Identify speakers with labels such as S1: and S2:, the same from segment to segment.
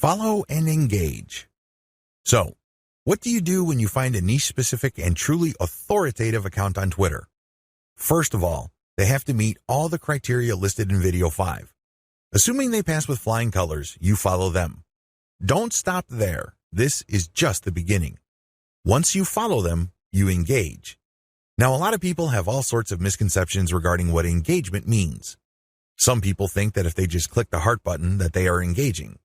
S1: Follow and engage. So, what do you do when you find a niche-specific and truly authoritative account on Twitter? First of all, they have to meet all the criteria listed in Video 5. Assuming they pass with flying colors, you follow them. Don't stop there. This is just the beginning. Once you follow them, you engage. Now, a lot of people have all sorts of misconceptions regarding what engagement means. Some people think that if they just click the heart button that they are engaging.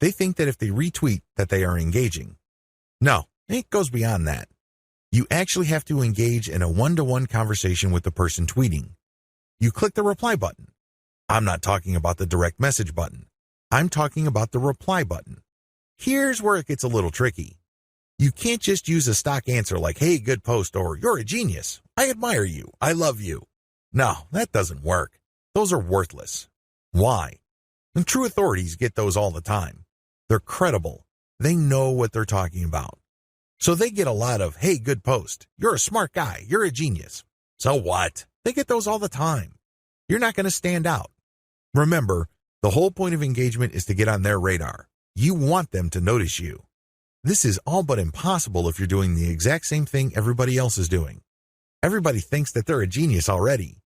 S1: They think that if they retweet that they are engaging. No, it goes beyond that. You actually have to engage in a one-to-one conversation with the person tweeting. You click the reply button. I'm not talking about the direct message button. I'm talking about the reply button. Here's where it gets a little tricky. You can't just use a stock answer like, hey, good post, or you're a genius. I admire you. I love you. No, that doesn't work. Those are worthless. Why? And true authorities get those all the time. They're credible. They know what they're talking about. So they get a lot of, hey, good post. You're a smart guy. You're a genius. So what? They get those all the time. You're not going to stand out. Remember, the whole point of engagement is to get on their radar. You want them to notice you. This is all but impossible if you're doing the exact same thing everybody else is doing. Everybody thinks that they're a genius already.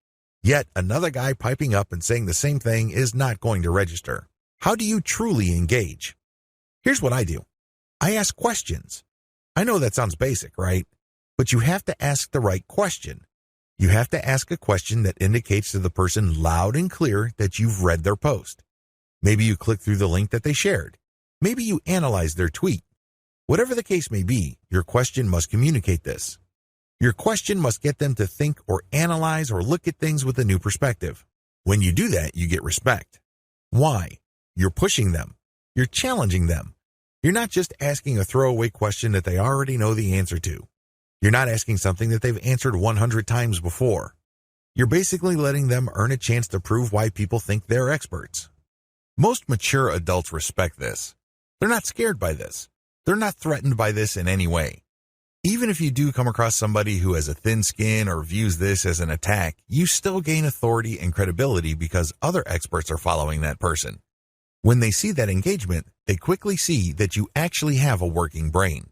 S1: Yet another guy piping up and saying the same thing is not going to register. How do you truly engage? Here's what I do. I ask questions. I know that sounds basic, right? But you have to ask the right question. You have to ask a question that indicates to the person loud and clear that you've read their post. Maybe you click through the link that they shared. Maybe you analyze their tweet. Whatever the case may be, your question must communicate this. Your question must get them to think or analyze or look at things with a new perspective. When you do that, you get respect. Why? You're pushing them. You're challenging them. You're not just asking a throwaway question that they already know the answer to. You're not asking something that they've answered 100 times before. You're basically letting them earn a chance to prove why people think they're experts. Most mature adults respect this. They're not scared by this. They're not threatened by this in any way. Even if you do come across somebody who has a thin skin or views this as an attack, you still gain authority and credibility because other experts are following that person. When they see that engagement, they quickly see that you actually have a working brain.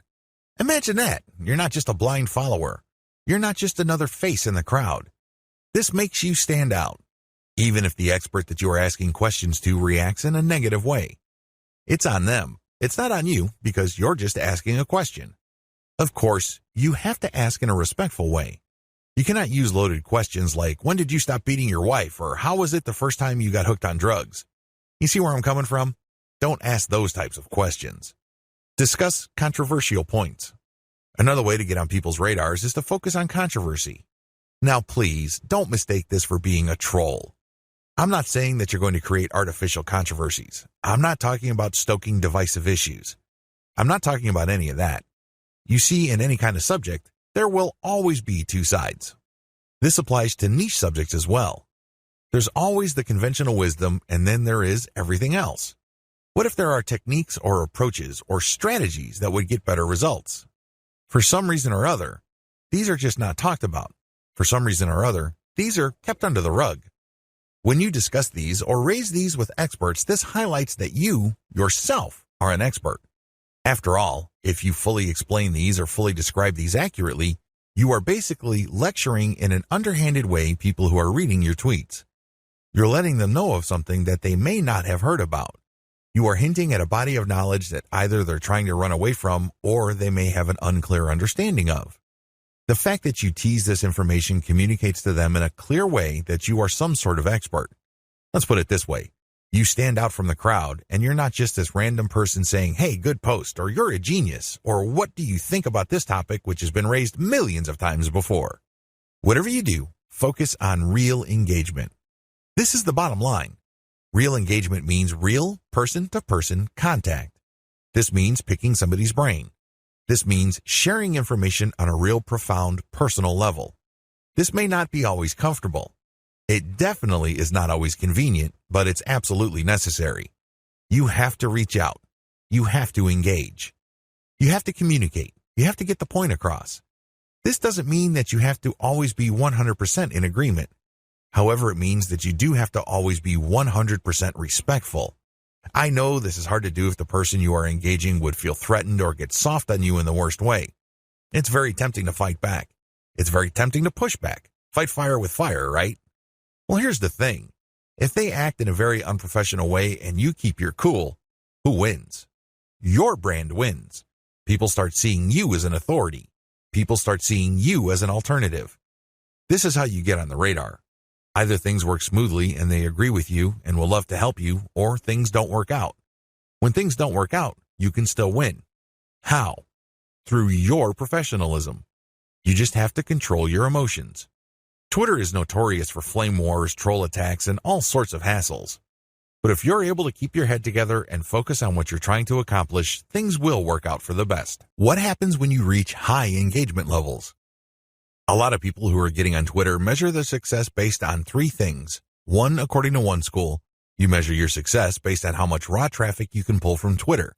S1: Imagine that. You're not just a blind follower. You're not just another face in the crowd. This makes you stand out, even if the expert that you are asking questions to reacts in a negative way. It's on them. It's not on you because you're just asking a question. Of course, you have to ask in a respectful way. You cannot use loaded questions like, when did you stop beating your wife? Or how was it the first time you got hooked on drugs? You see where I'm coming from? Don't ask those types of questions. Discuss controversial points. Another way to get on people's radars is to focus on controversy. Now, please, don't mistake this for being a troll. I'm not saying that you're going to create artificial controversies. I'm not talking about stoking divisive issues. I'm not talking about any of that. You see, in any kind of subject, there will always be two sides. This applies to niche subjects as well. There's always the conventional wisdom, and then there is everything else. What if there are techniques or approaches or strategies that would get better results? For some reason or other, these are just not talked about. For some reason or other, these are kept under the rug. When you discuss these or raise these with experts, this highlights that you, yourself, are an expert. After all, if you fully explain these or fully describe these accurately, you are basically lecturing in an underhanded way people who are reading your tweets. You're letting them know of something that they may not have heard about. You are hinting at a body of knowledge that either they're trying to run away from or they may have an unclear understanding of. The fact that you tease this information communicates to them in a clear way that you are some sort of expert. Let's put it this way. You stand out from the crowd, and you're not just this random person saying, hey, good post, or you're a genius, or what do you think about this topic which has been raised millions of times before. Whatever you do, focus on real engagement. This is the bottom line. Real engagement means real person-to-person contact. This means picking somebody's brain. This means sharing information on a real profound personal level. This may not be always comfortable. It definitely is not always convenient, but it's absolutely necessary. You have to reach out. You have to engage. You have to communicate. You have to get the point across. This doesn't mean that you have to always be 100% in agreement. However, it means that you do have to always be 100% respectful. I know this is hard to do if the person you are engaging would feel threatened or get soft on you in the worst way. It's very tempting to fight back. It's very tempting to push back. Fight fire with fire, right? Well, here's the thing. If they act in a very unprofessional way and you keep your cool, who wins? Your brand wins. People start seeing you as an authority. People start seeing you as an alternative. This is how you get on the radar. Either things work smoothly and they agree with you and will love to help you, or things don't work out. When things don't work out, you can still win. How? Through your professionalism. You just have to control your emotions. Twitter is notorious for flame wars, troll attacks, and all sorts of hassles. But if you're able to keep your head together and focus on what you're trying to accomplish, things will work out for the best. What happens when you reach high engagement levels? A lot of people who are getting on Twitter measure their success based on three things. One, according to one school, you measure your success based on how much raw traffic you can pull from Twitter.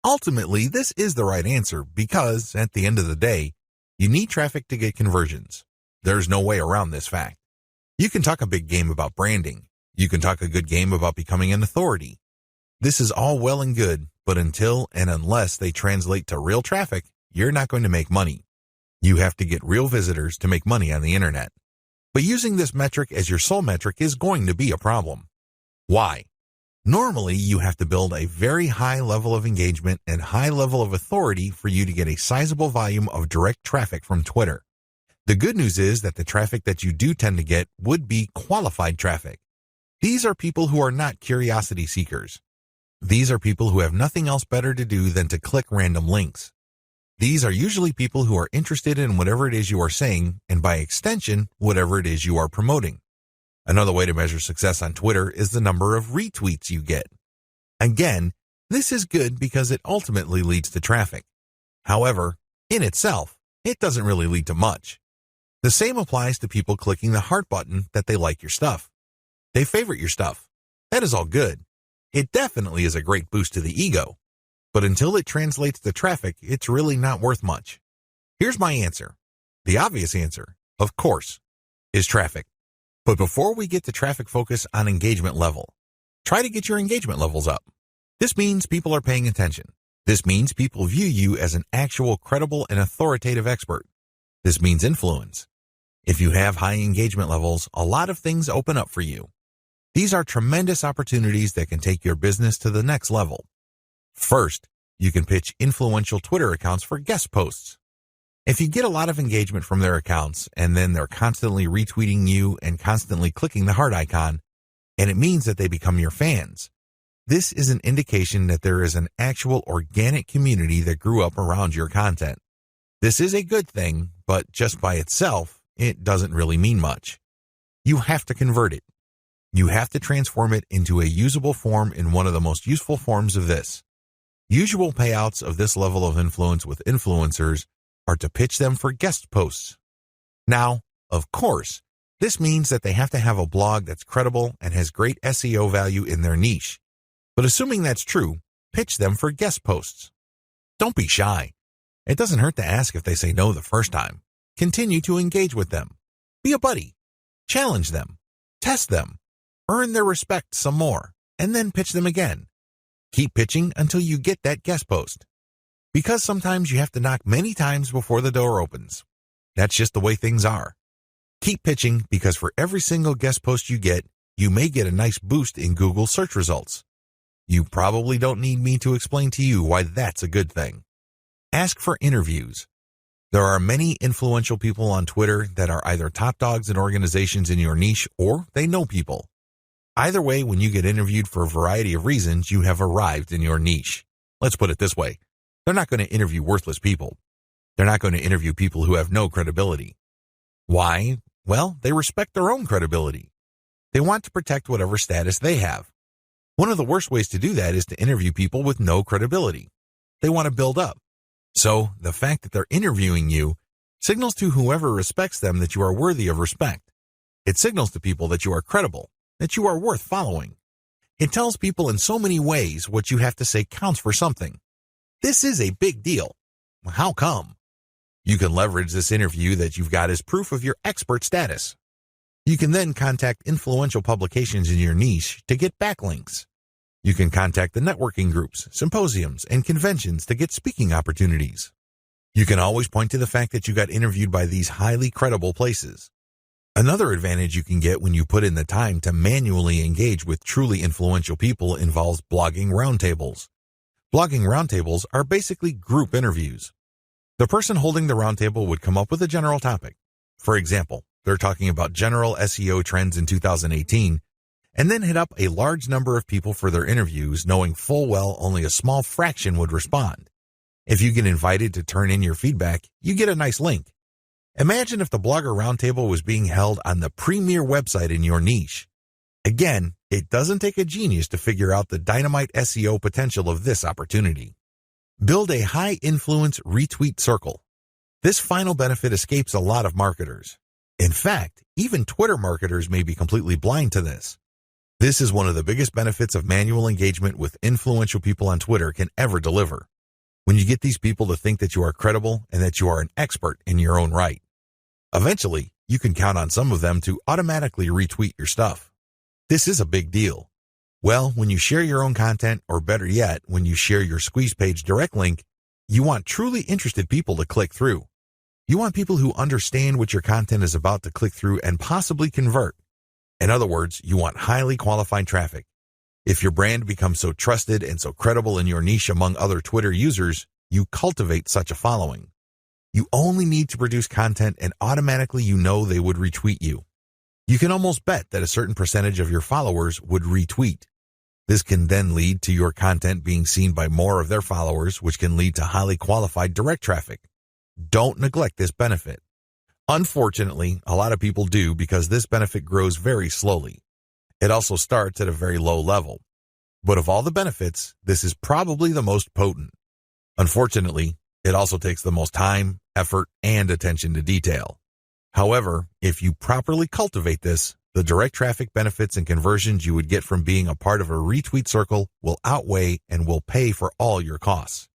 S1: Ultimately, this is the right answer because, at the end of the day, you need traffic to get conversions. There's no way around this fact. You can talk a big game about branding. You can talk a good game about becoming an authority. This is all well and good, but until and unless they translate to real traffic, you're not going to make money. You have to get real visitors to make money on the internet. But using this metric as your sole metric is going to be a problem. Why? Normally, you have to build a very high level of engagement and high level of authority for you to get a sizable volume of direct traffic from Twitter. The good news is that the traffic that you do tend to get would be qualified traffic. These are people who are not curiosity seekers. These are people who have nothing else better to do than to click random links. These are usually people who are interested in whatever it is you are saying, and by extension, whatever it is you are promoting. Another way to measure success on Twitter is the number of retweets you get. Again, this is good because it ultimately leads to traffic. However, in itself, it doesn't really lead to much. The same applies to people clicking the heart button that they like your stuff. They favorite your stuff. That is all good. It definitely is a great boost to the ego. But until it translates to traffic, it's really not worth much. Here's my answer. The obvious answer, of course, is traffic. But before we get to traffic, focus on engagement level. Try to get your engagement levels up. This means people are paying attention. This means people view you as an actual credible and authoritative expert. This means influence. If you have high engagement levels, a lot of things open up for you. These are tremendous opportunities that can take your business to the next level. First, you can pitch influential Twitter accounts for guest posts. If you get a lot of engagement from their accounts and then they're constantly retweeting you and constantly clicking the heart icon, and it means that they become your fans, this is an indication that there is an actual organic community that grew up around your content. This is a good thing, but just by itself, it doesn't really mean much. You have to convert it. You have to transform it into a usable form in one of the most useful forms of this. Usual payouts of this level of influence with influencers are to pitch them for guest posts. Now, of course, this means that they have to have a blog that's credible and has great SEO value in their niche. But assuming that's true, pitch them for guest posts. Don't be shy. It doesn't hurt to ask if they say no the first time. Continue to engage with them. Be a buddy. Challenge them. Test them. Earn their respect some more, and then pitch them again. Keep pitching until you get that guest post. Because sometimes you have to knock many times before the door opens. That's just the way things are. Keep pitching because for every single guest post you get, you may get a nice boost in Google search results. You probably don't need me to explain to you why that's a good thing. Ask for interviews. There are many influential people on Twitter that are either top dogs in organizations in your niche or they know people. Either way, when you get interviewed for a variety of reasons, you have arrived in your niche. Let's put it this way. They're not going to interview worthless people. They're not going to interview people who have no credibility. Why? Well, they respect their own credibility. They want to protect whatever status they have. One of the worst ways to do that is to interview people with no credibility. They want to build up. So, the fact that they're interviewing you signals to whoever respects them that you are worthy of respect. It signals to people that you are credible, that you are worth following. It tells people in so many ways what you have to say counts for something. This is a big deal. How come? You can leverage this interview that you've got as proof of your expert status. You can then contact influential publications in your niche to get backlinks. You can contact the networking groups, symposiums, and conventions to get speaking opportunities. You can always point to the fact that you got interviewed by these highly credible places. Another advantage you can get when you put in the time to manually engage with truly influential people involves blogging roundtables. Blogging roundtables are basically group interviews. The person holding the roundtable would come up with a general topic. For example, they're talking about general SEO trends in 2018, and then hit up a large number of people for their interviews, knowing full well only a small fraction would respond. If you get invited to turn in your feedback, you get a nice link. Imagine if the Blogger Roundtable was being held on the premier website in your niche. Again, it doesn't take a genius to figure out the dynamite SEO potential of this opportunity. Build a high-influence retweet circle. This final benefit escapes a lot of marketers. In fact, even Twitter marketers may be completely blind to this. This is one of the biggest benefits of manual engagement with influential people on Twitter can ever deliver. When you get these people to think that you are credible and that you are an expert in your own right. Eventually, you can count on some of them to automatically retweet your stuff. This is a big deal. Well, when you share your own content, or better yet, when you share your squeeze page direct link, you want truly interested people to click through. You want people who understand what your content is about to click through and possibly convert. In other words, you want highly qualified traffic. If your brand becomes so trusted and so credible in your niche among other Twitter users, you cultivate such a following. You only need to produce content and automatically you know they would retweet you. You can almost bet that a certain percentage of your followers would retweet. This can then lead to your content being seen by more of their followers, which can lead to highly qualified direct traffic. Don't neglect this benefit. Unfortunately, a lot of people do because this benefit grows very slowly. It also starts at a very low level. But of all the benefits, this is probably the most potent. Unfortunately, it also takes the most time, effort, and attention to detail. However, if you properly cultivate this, the direct traffic benefits and conversions you would get from being a part of a retweet circle will outweigh and will pay for all your costs.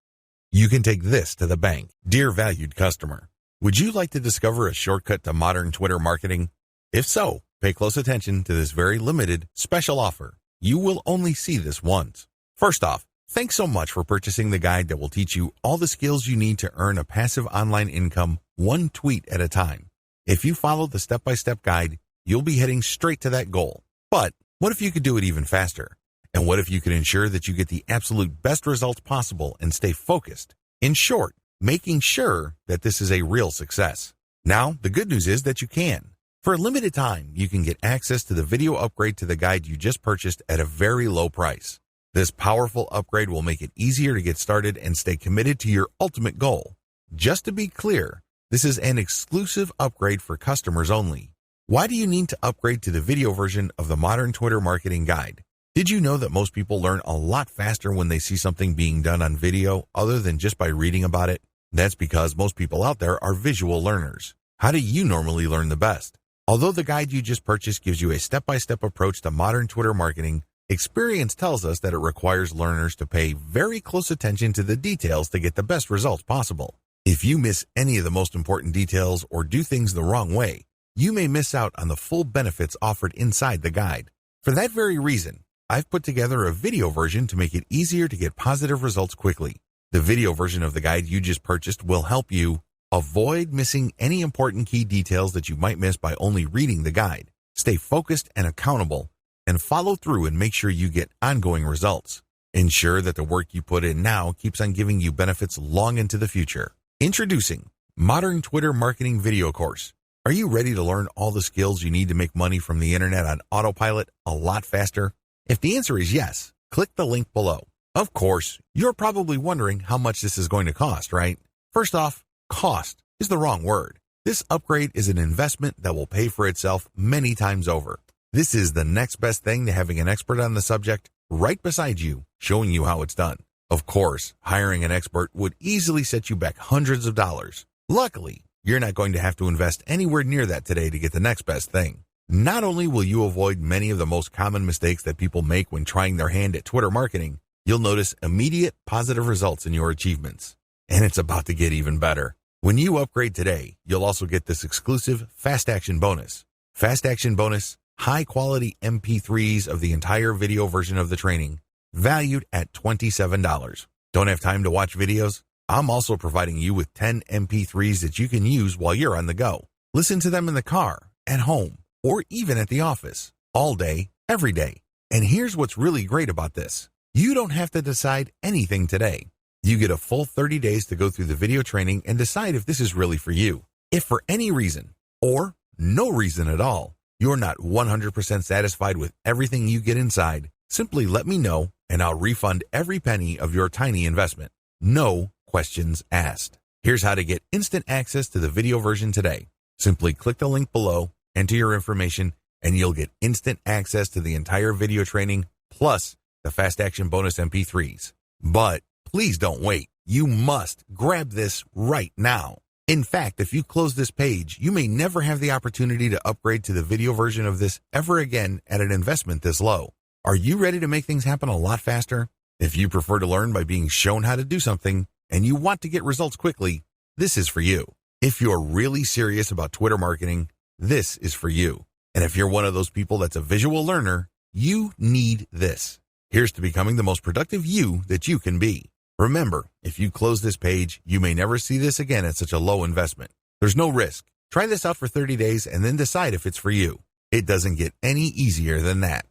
S1: You can take this to the bank. Dear valued customer, would you like to discover a shortcut to modern Twitter marketing? If so, pay close attention to this very limited special offer. You will only see this once. First off, thanks so much for purchasing the guide that will teach you all the skills you need to earn a passive online income one tweet at a time. If you follow the step-by-step guide, you'll be heading straight to that goal. But what if you could do it even faster? And what if you could ensure that you get the absolute best results possible and stay focused? In short, making sure that this is a real success. Now, the good news is that you can. For a limited time, you can get access to the video upgrade to the guide you just purchased at a very low price. This powerful upgrade will make it easier to get started and stay committed to your ultimate goal. Just to be clear, this is an exclusive upgrade for customers only. Why do you need to upgrade to the video version of the Modern Twitter Marketing Guide? Did you know that most people learn a lot faster when they see something being done on video other than just by reading about it? That's because most people out there are visual learners. How do you normally learn the best? Although the guide you just purchased gives you a step-by-step approach to modern Twitter marketing, experience tells us that it requires learners to pay very close attention to the details to get the best results possible. If you miss any of the most important details or do things the wrong way, you may miss out on the full benefits offered inside the guide. For that very reason, I've put together a video version to make it easier to get positive results quickly. The video version of the guide you just purchased will help you avoid missing any important key details that you might miss by only reading the guide. Stay focused and accountable, and follow through and make sure you get ongoing results. Ensure that the work you put in now keeps on giving you benefits long into the future. Introducing Modern Twitter Marketing Video Course. Are you ready to learn all the skills you need to make money from the internet on autopilot a lot faster? If the answer is yes, click the link below. Of course, you're probably wondering how much this is going to cost, right? First off, cost is the wrong word. This upgrade is an investment that will pay for itself many times over. This is the next best thing to having an expert on the subject right beside you, showing you how it's done. Of course, hiring an expert would easily set you back hundreds of dollars. Luckily, you're not going to have to invest anywhere near that today to get the next best thing. Not only will you avoid many of the most common mistakes that people make when trying their hand at Twitter marketing, you'll notice immediate positive results in your achievements. And it's about to get even better. When you upgrade today, you'll also get this exclusive Fast Action bonus. Fast Action bonus, high quality MP3s of the entire video version of the training, valued at $27. Don't have time to watch videos? I'm also providing you with 10 MP3s that you can use while you're on the go. Listen to them in the car, at home, or even at the office, all day, every day. And here's what's really great about this. You don't have to decide anything today. You get a full 30 days to go through the video training and decide if this is really for you. If for any reason, or no reason at all, you're not 100% satisfied with everything you get inside, simply let me know and I'll refund every penny of your tiny investment. No questions asked. Here's how to get instant access to the video version today. Simply click the link below, enter your information, and you'll get instant access to the entire video training plus the Fast Action Bonus MP3s. But please don't wait. You must grab this right now. In fact, if you close this page, you may never have the opportunity to upgrade to the video version of this ever again at an investment this low. Are you ready to make things happen a lot faster? If you prefer to learn by being shown how to do something and you want to get results quickly, this is for you. If you're really serious about Twitter marketing, this is for you. And if you're one of those people that's a visual learner, you need this. Here's to becoming the most productive you that you can be. Remember, if you close this page, you may never see this again at such a low investment. There's no risk. Try this out for 30 days and then decide if it's for you. It doesn't get any easier than that.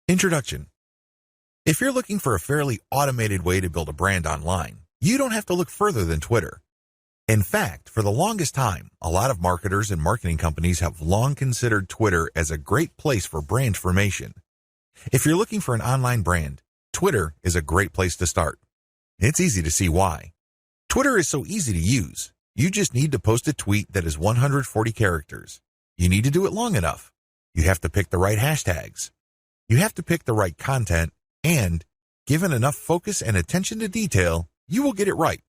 S1: Introduction. If you're looking for a fairly automated way to build a brand online, you don't have to look further than Twitter. In fact, for the longest time, a lot of marketers and marketing companies have long considered Twitter as a great place for brand formation. If you're looking for an online brand, Twitter is a great place to start. It's easy to see why. Twitter is so easy to use. You just need to post a tweet that is 140 characters. You need to do it long enough. You have to pick the right hashtags. You have to pick the right content, and given enough focus and attention to detail, you will get it right.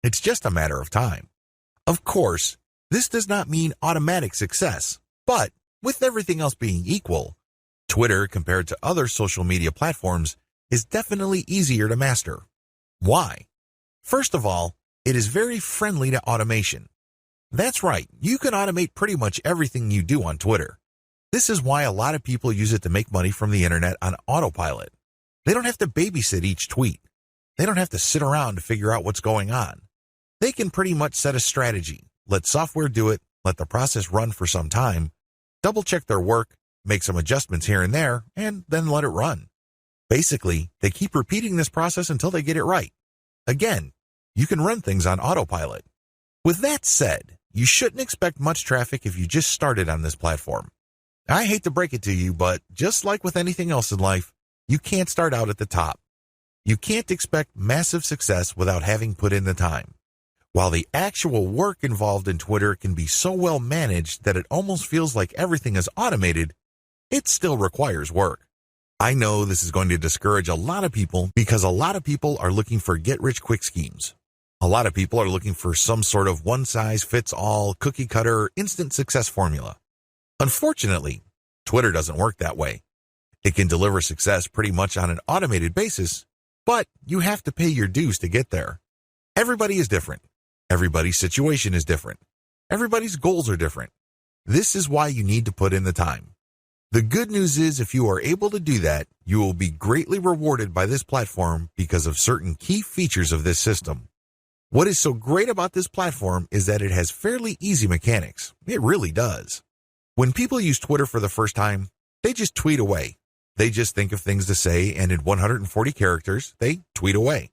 S1: It's just a matter of time. Of course, this does not mean automatic success, but with everything else being equal, Twitter, compared to other social media platforms, is definitely easier to master. Why? First of all, it is very friendly to automation. That's right, you can automate pretty much everything you do on Twitter. This is why a lot of people use it to make money from the internet on autopilot. They don't have to babysit each tweet. They don't have to sit around to figure out what's going on. They can pretty much set a strategy, let software do it, let the process run for some time, double-check their work, make some adjustments here and there, and then let it run. Basically, they keep repeating this process until they get it right. Again, you can run things on autopilot. With that said, you shouldn't expect much traffic if you just started on this platform. I hate to break it to you, but just like with anything else in life, you can't start out at the top. You can't expect massive success without having put in the time. While the actual work involved in Twitter can be so well managed that it almost feels like everything is automated, it still requires work. I know this is going to discourage a lot of people because a lot of people are looking for get-rich-quick schemes. A lot of people are looking for some sort of one-size-fits-all, cookie-cutter, instant success formula. Unfortunately, Twitter doesn't work that way. It can deliver success pretty much on an automated basis, but you have to pay your dues to get there. Everybody is different. Everybody's situation is different. Everybody's goals are different. This is why you need to put in the time. The good news is if you are able to do that, you will be greatly rewarded by this platform because of certain key features of this system. What is so great about this platform is that it has fairly easy mechanics. It really does. When people use Twitter for the first time, they just tweet away. They just think of things to say, and in 140 characters, they tweet away.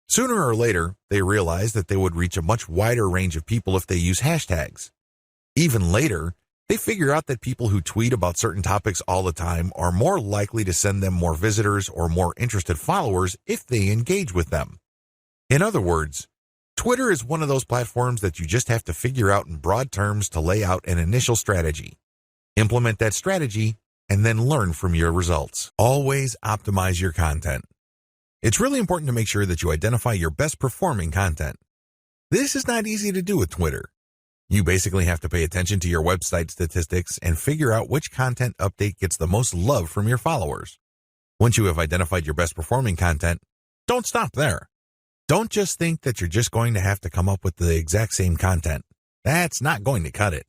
S1: Sooner or later, they realize that they would reach a much wider range of people if they use hashtags. Even later, they figure out that people who tweet about certain topics all the time are more likely to send them more visitors or more interested followers if they engage with them. In other words, Twitter is one of those platforms that you just have to figure out in broad terms to lay out an initial strategy. Implement that strategy, and then learn from your results. Always optimize your content. It's really important to make sure that you identify your best performing content. This is not easy to do with Twitter. You basically have to pay attention to your website statistics and figure out which content update gets the most love from your followers. Once you have identified your best performing content, don't stop there. Don't just think that you're just going to have to come up with the exact same content. That's not going to cut it.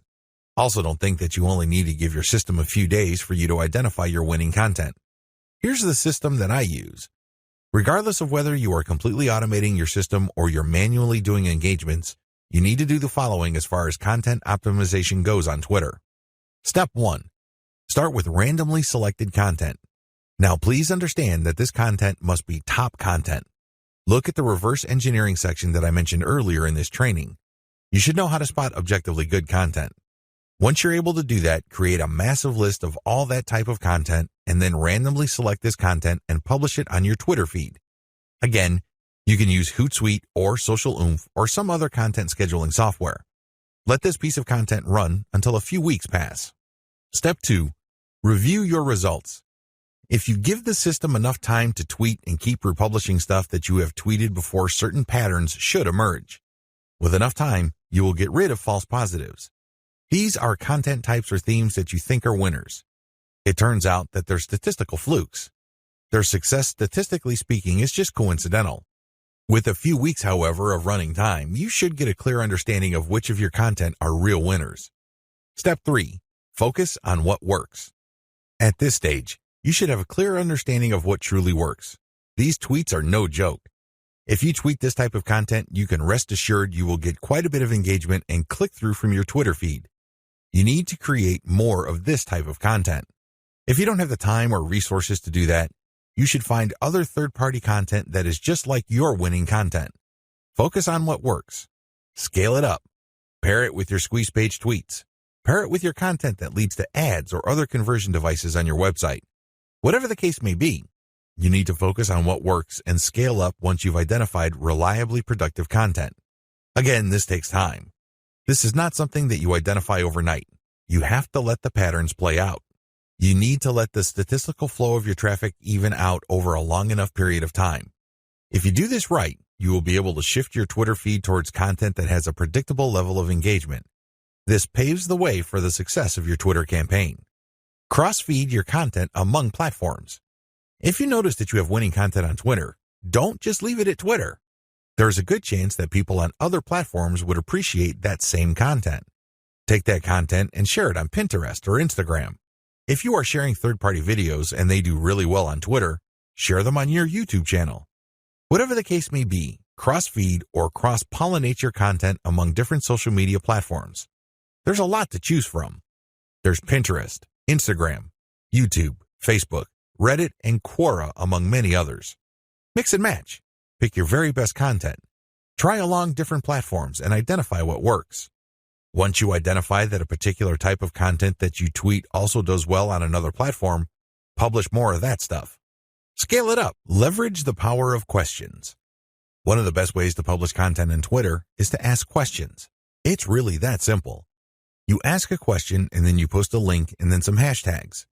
S1: Also, don't think that you only need to give your system a few days for you to identify your winning content. Here's the system that I use. Regardless of whether you are completely automating your system or you're manually doing engagements, you need to do the following as far as content optimization goes on Twitter. Step 1. Start with randomly selected content. Now please understand that this content must be top content. Look at the reverse engineering section that I mentioned earlier in this training. You should know how to spot objectively good content. Once you're able to do that, create a massive list of all that type of content and then randomly select this content and publish it on your Twitter feed. Again, you can use Hootsuite or Social Oomph or some other content scheduling software. Let this piece of content run until a few weeks pass. Step 2. Review your results. If you give the system enough time to tweet and keep republishing stuff that you have tweeted before, certain patterns should emerge. With enough time, you will get rid of false positives. These are content types or themes that you think are winners. It turns out that they're statistical flukes. Their success, statistically speaking, is just coincidental. With a few weeks, however, of running time, you should get a clear understanding of which of your content are real winners. Step 3. Focus on what works. At this stage, you should have a clear understanding of what truly works. These tweets are no joke. If you tweet this type of content, you can rest assured you will get quite a bit of engagement and click-through from your Twitter feed. You need to create more of this type of content. If you don't have the time or resources to do that, you should find other third-party content that is just like your winning content. Focus on what works. Scale it up. Pair it with your squeeze page tweets. Pair it with your content that leads to ads or other conversion devices on your website. Whatever the case may be, you need to focus on what works and scale up once you've identified reliably productive content. Again, this takes time. This is not something that you identify overnight. You have to let the patterns play out. You need to let the statistical flow of your traffic even out over a long enough period of time. If you do this right, you will be able to shift your Twitter feed towards content that has a predictable level of engagement. This paves the way for the success of your Twitter campaign. Cross-feed your content among platforms. If you notice that you have winning content on Twitter, don't just leave it at Twitter. There's a good chance that people on other platforms would appreciate that same content. Take that content and share it on Pinterest or Instagram. If you are sharing third-party videos and they do really well on Twitter, share them on your YouTube channel. Whatever the case may be, cross-feed or cross-pollinate your content among different social media platforms. There's a lot to choose from. There's Pinterest, Instagram, YouTube, Facebook, Reddit, and Quora, among many others. Mix and match. Pick your very best content. Try along different platforms and identify what works. Once you identify that a particular type of content that you tweet also does well on another platform, publish more of that stuff. Scale it up. Leverage the power of questions. One of the best ways to publish content on Twitter is to ask questions. It's really that simple. You ask a question and then you post a link and then some hashtags.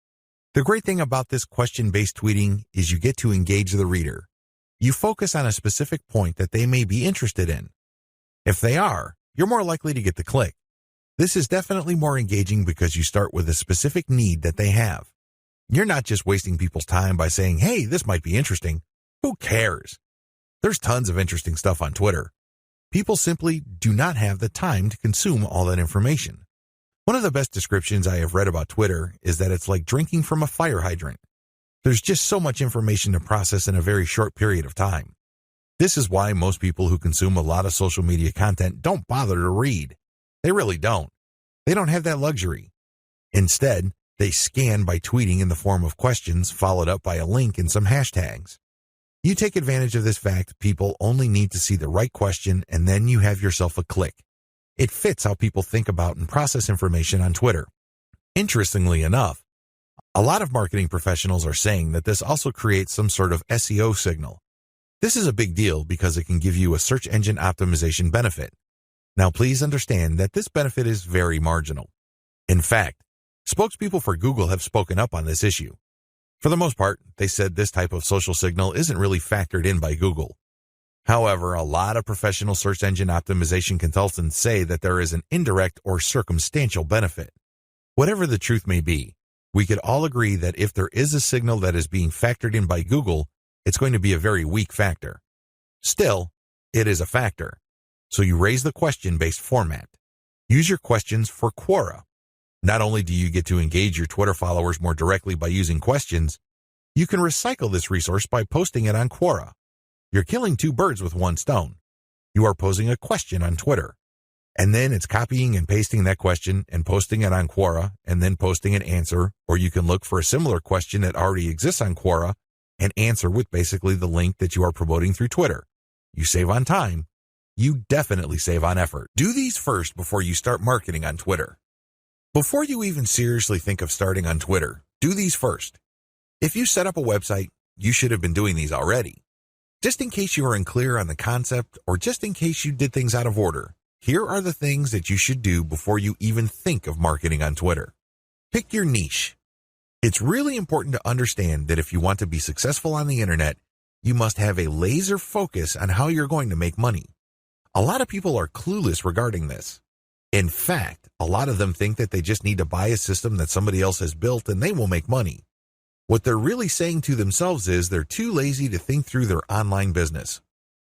S1: The great thing about this question-based tweeting is you get to engage the reader. You focus on a specific point that they may be interested in. If they are, you're more likely to get the click. This is definitely more engaging because you start with a specific need that they have. You're not just wasting people's time by saying, hey, this might be interesting. Who cares? There's tons of interesting stuff on Twitter. People simply do not have the time to consume all that information. One of the best descriptions I have read about Twitter is that it's like drinking from a fire hydrant. There's just so much information to process in a very short period of time. This is why most people who consume a lot of social media content don't bother to read. They really don't. They don't have that luxury. Instead, they scan by tweeting in the form of questions followed up by a link and some hashtags. You take advantage of this fact. People only need to see the right question and then you have yourself a click. It fits how people think about and process information on Twitter. Interestingly enough, a lot of marketing professionals are saying that this also creates some sort of SEO signal. This is a big deal because it can give you a search engine optimization benefit. Now, please understand that this benefit is very marginal. In fact, spokespeople for Google have spoken up on this issue. For the most part, they said this type of social signal isn't really factored in by Google. However, a lot of professional search engine optimization consultants say that there is an indirect or circumstantial benefit. Whatever the truth may be, we could all agree that if there is a signal that is being factored in by Google, it's going to be a very weak factor. Still, it is a factor. So you raise the question-based format. Use your questions for Quora. Not only do you get to engage your Twitter followers more directly by using questions, You can recycle this resource by posting it on Quora. You're killing two birds with one stone. You are posing a question on Twitter, and then it's copying and pasting that question and posting it on Quora and then posting an answer, or you can look for a similar question that already exists on Quora and answer with basically the link that you are promoting through Twitter. You save on time. You definitely save on effort. Do these first before you start marketing on Twitter. Before you even seriously think of starting on Twitter, do these first. If you set up a website, you should have been doing these already. Just in case you are unclear on the concept or just in case you did things out of order, here are the things that you should do before you even think of marketing on Twitter. Pick your niche. It's really important to understand that if you want to be successful on the internet, you must have a laser focus on how you're going to make money. A lot of people are clueless regarding this. In fact, a lot of them think that they just need to buy a system that somebody else has built and they will make money. What they're really saying to themselves is they're too lazy to think through their online business.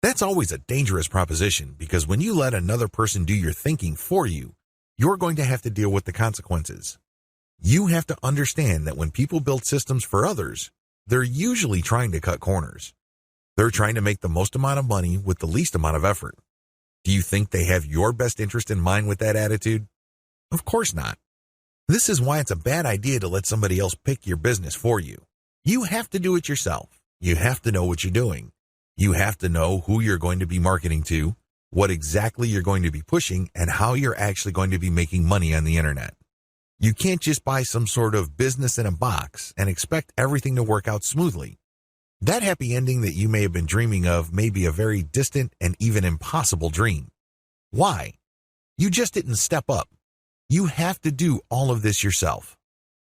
S1: That's always a dangerous proposition because when you let another person do your thinking for you, you're going to have to deal with the consequences. You have to understand that when people build systems for others, they're usually trying to cut corners. They're trying to make the most amount of money with the least amount of effort. Do you think they have your best interest in mind with that attitude? Of course not. This is why it's a bad idea to let somebody else pick your business for you. You have to do it yourself. You have to know what you're doing. You have to know who you're going to be marketing to, what exactly you're going to be pushing, and how you're actually going to be making money on the internet. You can't just buy some sort of business in a box and expect everything to work out smoothly. That happy ending that you may have been dreaming of may be a very distant and even impossible dream. Why? You just didn't step up. You have to do all of this yourself.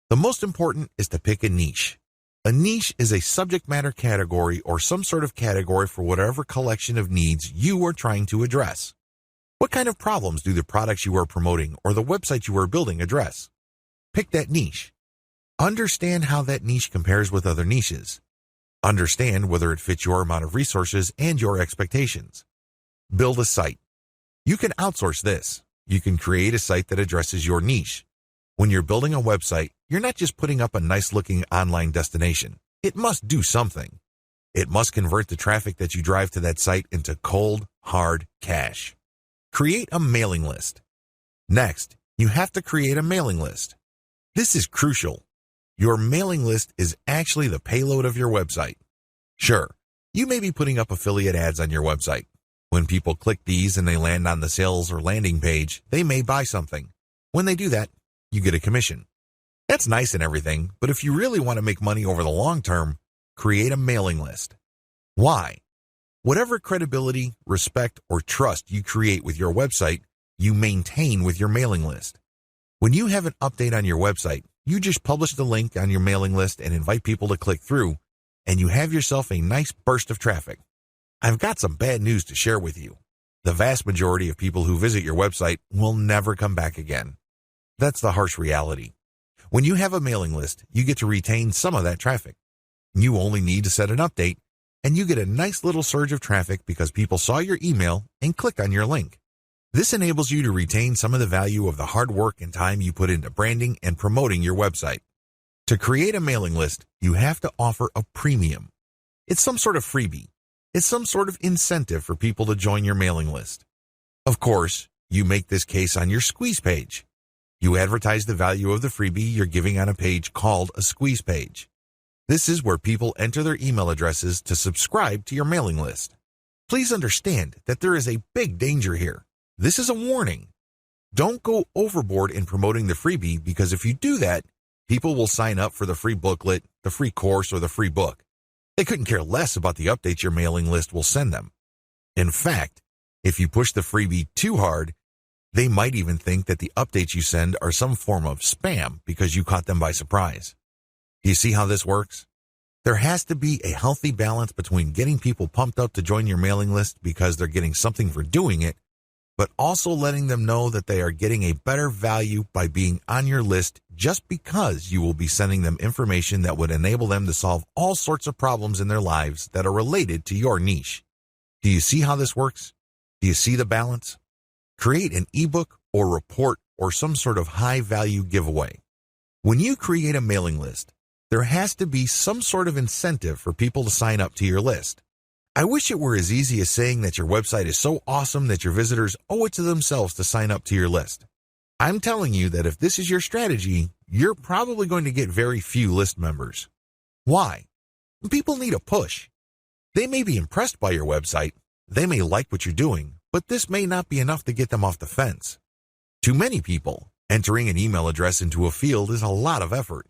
S1: The most important is to pick a niche. A niche is a subject matter category or some sort of category for whatever collection of needs you are trying to address. What kind of problems do the products you are promoting or the website you are building address? Pick that niche. Understand how that niche compares with other niches. Understand whether it fits your amount of resources and your expectations. Build a site. You can outsource this. You can create a site that addresses your niche. When you're building a website, you're not just putting up a nice-looking online destination. It must do something. It must convert the traffic that you drive to that site into cold, hard cash. Create a mailing list. Next, you have to create a mailing list. This is crucial. Your mailing list is actually the payload of your website. Sure, you may be putting up affiliate ads on your website. When people click these and they land on the sales or landing page, they may buy something. When they do that, you get a commission. That's nice and everything, but if you really want to make money over the long term, create a mailing list. Why? Whatever credibility, respect, or trust you create with your website, you maintain with your mailing list. When you have an update on your website, you just publish the link on your mailing list and invite people to click through, and you have yourself a nice burst of traffic. I've got some bad news to share with you. The vast majority of people who visit your website will never come back again. That's the harsh reality. When you have a mailing list, you get to retain some of that traffic. You only need to set an update, and you get a nice little surge of traffic because people saw your email and click on your link. This enables you to retain some of the value of the hard work and time you put into branding and promoting your website. To create a mailing list, you have to offer a premium. It's some sort of freebie. It's some sort of incentive for people to join your mailing list. Of course, you make this case on your squeeze page. You advertise the value of the freebie you're giving on a page called a squeeze page. This is where people enter their email addresses to subscribe to your mailing list. Please understand that there is a big danger here. This is a warning. Don't go overboard in promoting the freebie because if you do that, people will sign up for the free booklet, the free course, or the free book. They couldn't care less about the updates your mailing list will send them. In fact, if you push the freebie too hard, they might even think that the updates you send are some form of spam because you caught them by surprise. Do you see how this works? There has to be a healthy balance between getting people pumped up to join your mailing list because they're getting something for doing it, but also letting them know that they are getting a better value by being on your list just because you will be sending them information that would enable them to solve all sorts of problems in their lives that are related to your niche. Do you see how this works? Do you see the balance? Create an ebook or report or some sort of high-value giveaway. When you create a mailing list, There has to be some sort of incentive for people to sign up to your list. I wish it were as easy as saying that your website is so awesome that your visitors owe it to themselves to sign up to your list. I'm telling you that if this is your strategy, you're probably going to get very few list members. Why? People need a push. They may be impressed by your website, they may like what you're doing, but this may not be enough to get them off the fence. To many people, entering an email address into a field is a lot of effort.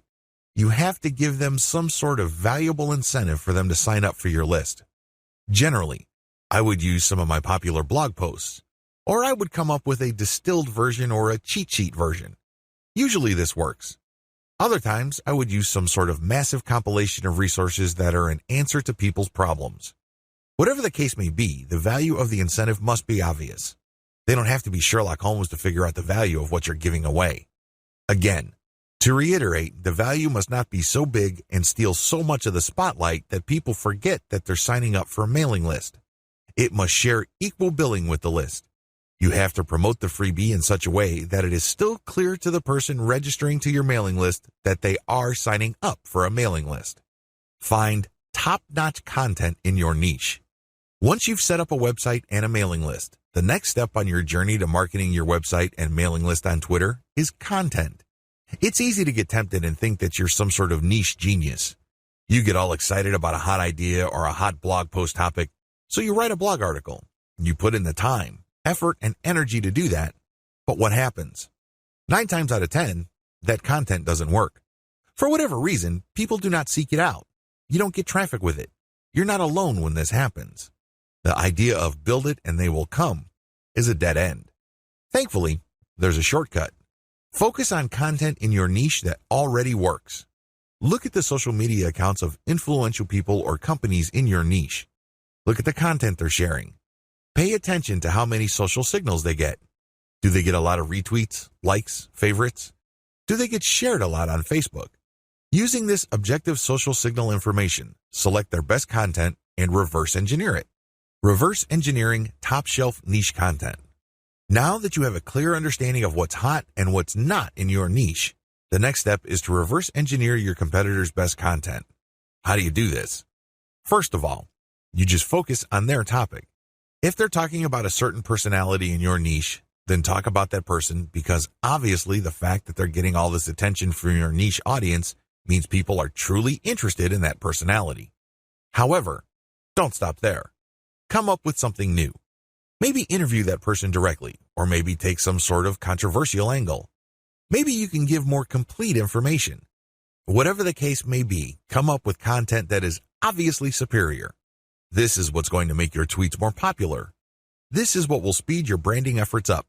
S1: You have to give them some sort of valuable incentive for them to sign up for your list. Generally, I would use some of my popular blog posts, or I would come up with a distilled version or a cheat sheet version. Usually this works. Other times, I would use some sort of massive compilation of resources that are an answer to people's problems. Whatever the case may be, the value of the incentive must be obvious. They don't have to be Sherlock Holmes to figure out the value of what you're giving away. Again, to reiterate, the value must not be so big and steal so much of the spotlight that people forget that they're signing up for a mailing list. It must share equal billing with the list. You have to promote the freebie in such a way that it is still clear to the person registering to your mailing list that they are signing up for a mailing list. Find top-notch content in your niche. Once you've set up a website and a mailing list, the next step on your journey to marketing your website and mailing list on Twitter is content. It's easy to get tempted and think that you're some sort of niche genius. You get all excited about a hot idea or a hot blog post topic, so you write a blog article. You put in the time, effort, and energy to do that, but what happens? 9 times out of 10, that content doesn't work. For whatever reason, people do not seek it out. You don't get traffic with it. You're not alone when this happens. The idea of build it and they will come is a dead end. Thankfully, there's a shortcut. Focus on content in your niche that already works. Look at the social media accounts of influential people or companies in your niche. Look at the content they're sharing. Pay attention to how many social signals they get. Do they get a lot of retweets, likes, favorites? Do they get shared a lot on Facebook? Using this objective social signal information, select their best content and reverse engineer it. Reverse engineering top-shelf niche content. Now that you have a clear understanding of what's hot and what's not in your niche, the next step is to reverse engineer your competitors' best content. How do you do this? First of all, you just focus on their topic. If they're talking about a certain personality in your niche, then talk about that person, because obviously the fact that they're getting all this attention from your niche audience means people are truly interested in that personality. However, don't stop there. Come up with something new. Maybe interview that person directly, or maybe take some sort of controversial angle. Maybe you can give more complete information. Whatever the case may be, come up with content that is obviously superior. This is what's going to make your tweets more popular. This is what will speed your branding efforts up.